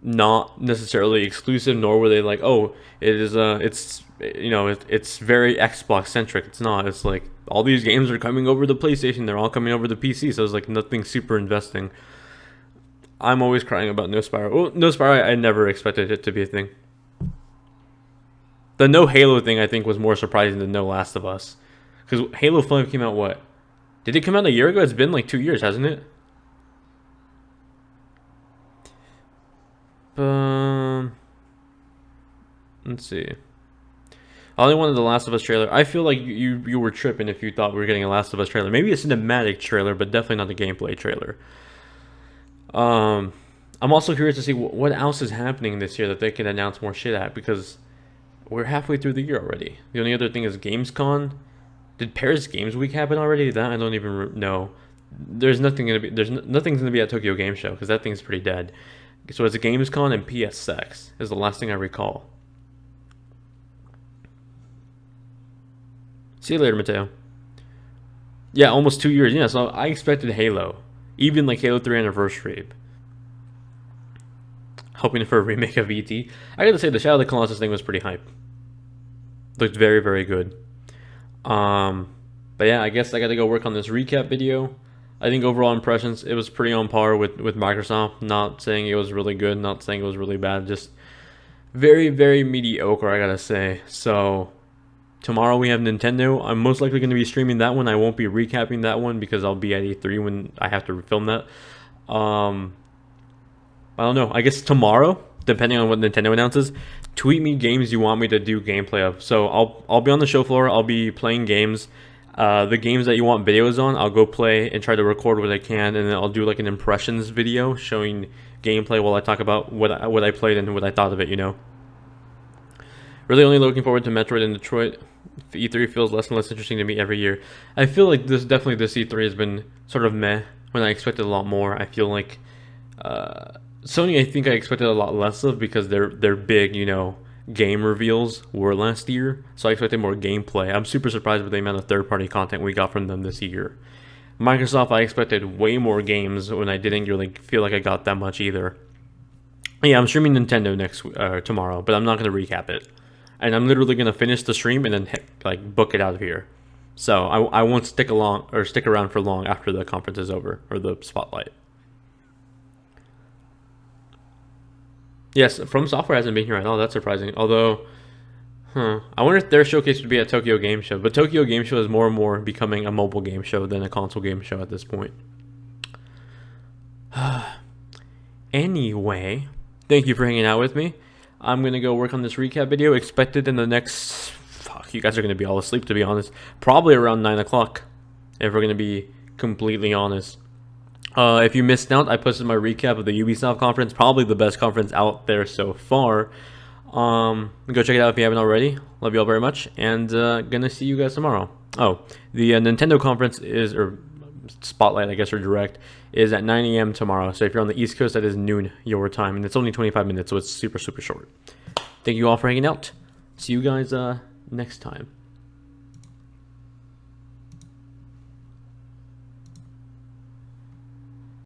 not necessarily exclusive, nor were they like, oh, it is, it's, you know, it's very Xbox centric. It's not. It's like, all these games are coming over the PlayStation, they're all coming over the PC, so it's like nothing super investing. I'm always crying about No Spyro. Well, No Spyro, I never expected it to be a thing. The no Halo thing, I think, was more surprising than no Last of Us. Because Halo 5 came out, what? Did it come out a year ago? It's been like 2 years, hasn't it? Let's see. I only wanted the Last of Us trailer. I feel like you were tripping if you thought we were getting a Last of Us trailer. Maybe a cinematic trailer, but definitely not a gameplay trailer. I'm also curious to see what else is happening this year that they can announce more shit at, because we're halfway through the year already. The only other thing is Gamescom. Did Paris Games Week happen already? That I don't even know. There's nothing's gonna be at Tokyo Game Show because that thing's pretty dead. So it's a Gamescom and PSX is the last thing I recall. See you later, Mateo. Yeah, almost 2 years. Yeah, so I expected Halo, even like Halo 3 Anniversary. Hoping for a remake of ET. I gotta say, the Shadow of the Colossus thing was pretty hype. Looked very, very good. But yeah, I guess I gotta go work on this recap video. I think overall impressions, it was pretty on par with Microsoft. Not saying it was really good, not saying it was really bad, just very, very mediocre, I gotta say. So tomorrow we have Nintendo. I'm most likely going to be streaming that one. I won't be recapping that one because I'll be at E3 when I have to film that. I don't know. I guess tomorrow, depending on what Nintendo announces, tweet me games you want me to do gameplay of. So I'll be on the show floor. I'll be playing games. The games that you want videos on, I'll go play and try to record what I can, and then I'll do like an impressions video showing gameplay while I talk about what I played and what I thought of it, you know. Really only looking forward to Metroid in Detroit. E3 feels less and less interesting to me every year. I feel like this E3 has been sort of meh when I expected a lot more. I feel like Sony, I think I expected a lot less of because their big, you know, game reveals were last year. So I expected more gameplay. I'm super surprised with the amount of third-party content we got from them this year. Microsoft, I expected way more games when I didn't really feel like I got that much either. Yeah, I'm streaming Nintendo tomorrow, but I'm not going to recap it. And I'm literally going to finish the stream and then book it out of here. So I won't stick around for long after the conference is over, or the spotlight. Yes, From Software hasn't been here at all. That's surprising. Although, I wonder if their showcase would be at Tokyo Game Show. But Tokyo Game Show is more and more becoming a mobile game show than a console game show at this point. Anyway, thank you for hanging out with me. I'm going to go work on this recap video. Expected in the next... Fuck, you guys are going to be all asleep, to be honest. Probably around 9 o'clock, if we're going to be completely honest. If you missed out, I posted my recap of the Ubisoft conference. Probably the best conference out there so far. Go check it out if you haven't already. Love you all very much. And gonna see you guys tomorrow. Oh, the Nintendo conference is... or Spotlight, I guess, or Direct, is at 9 a.m. tomorrow. So if you're on the East Coast, that is noon your time. And it's only 25 minutes, so it's super, super short. Thank you all for hanging out. See you guys next time.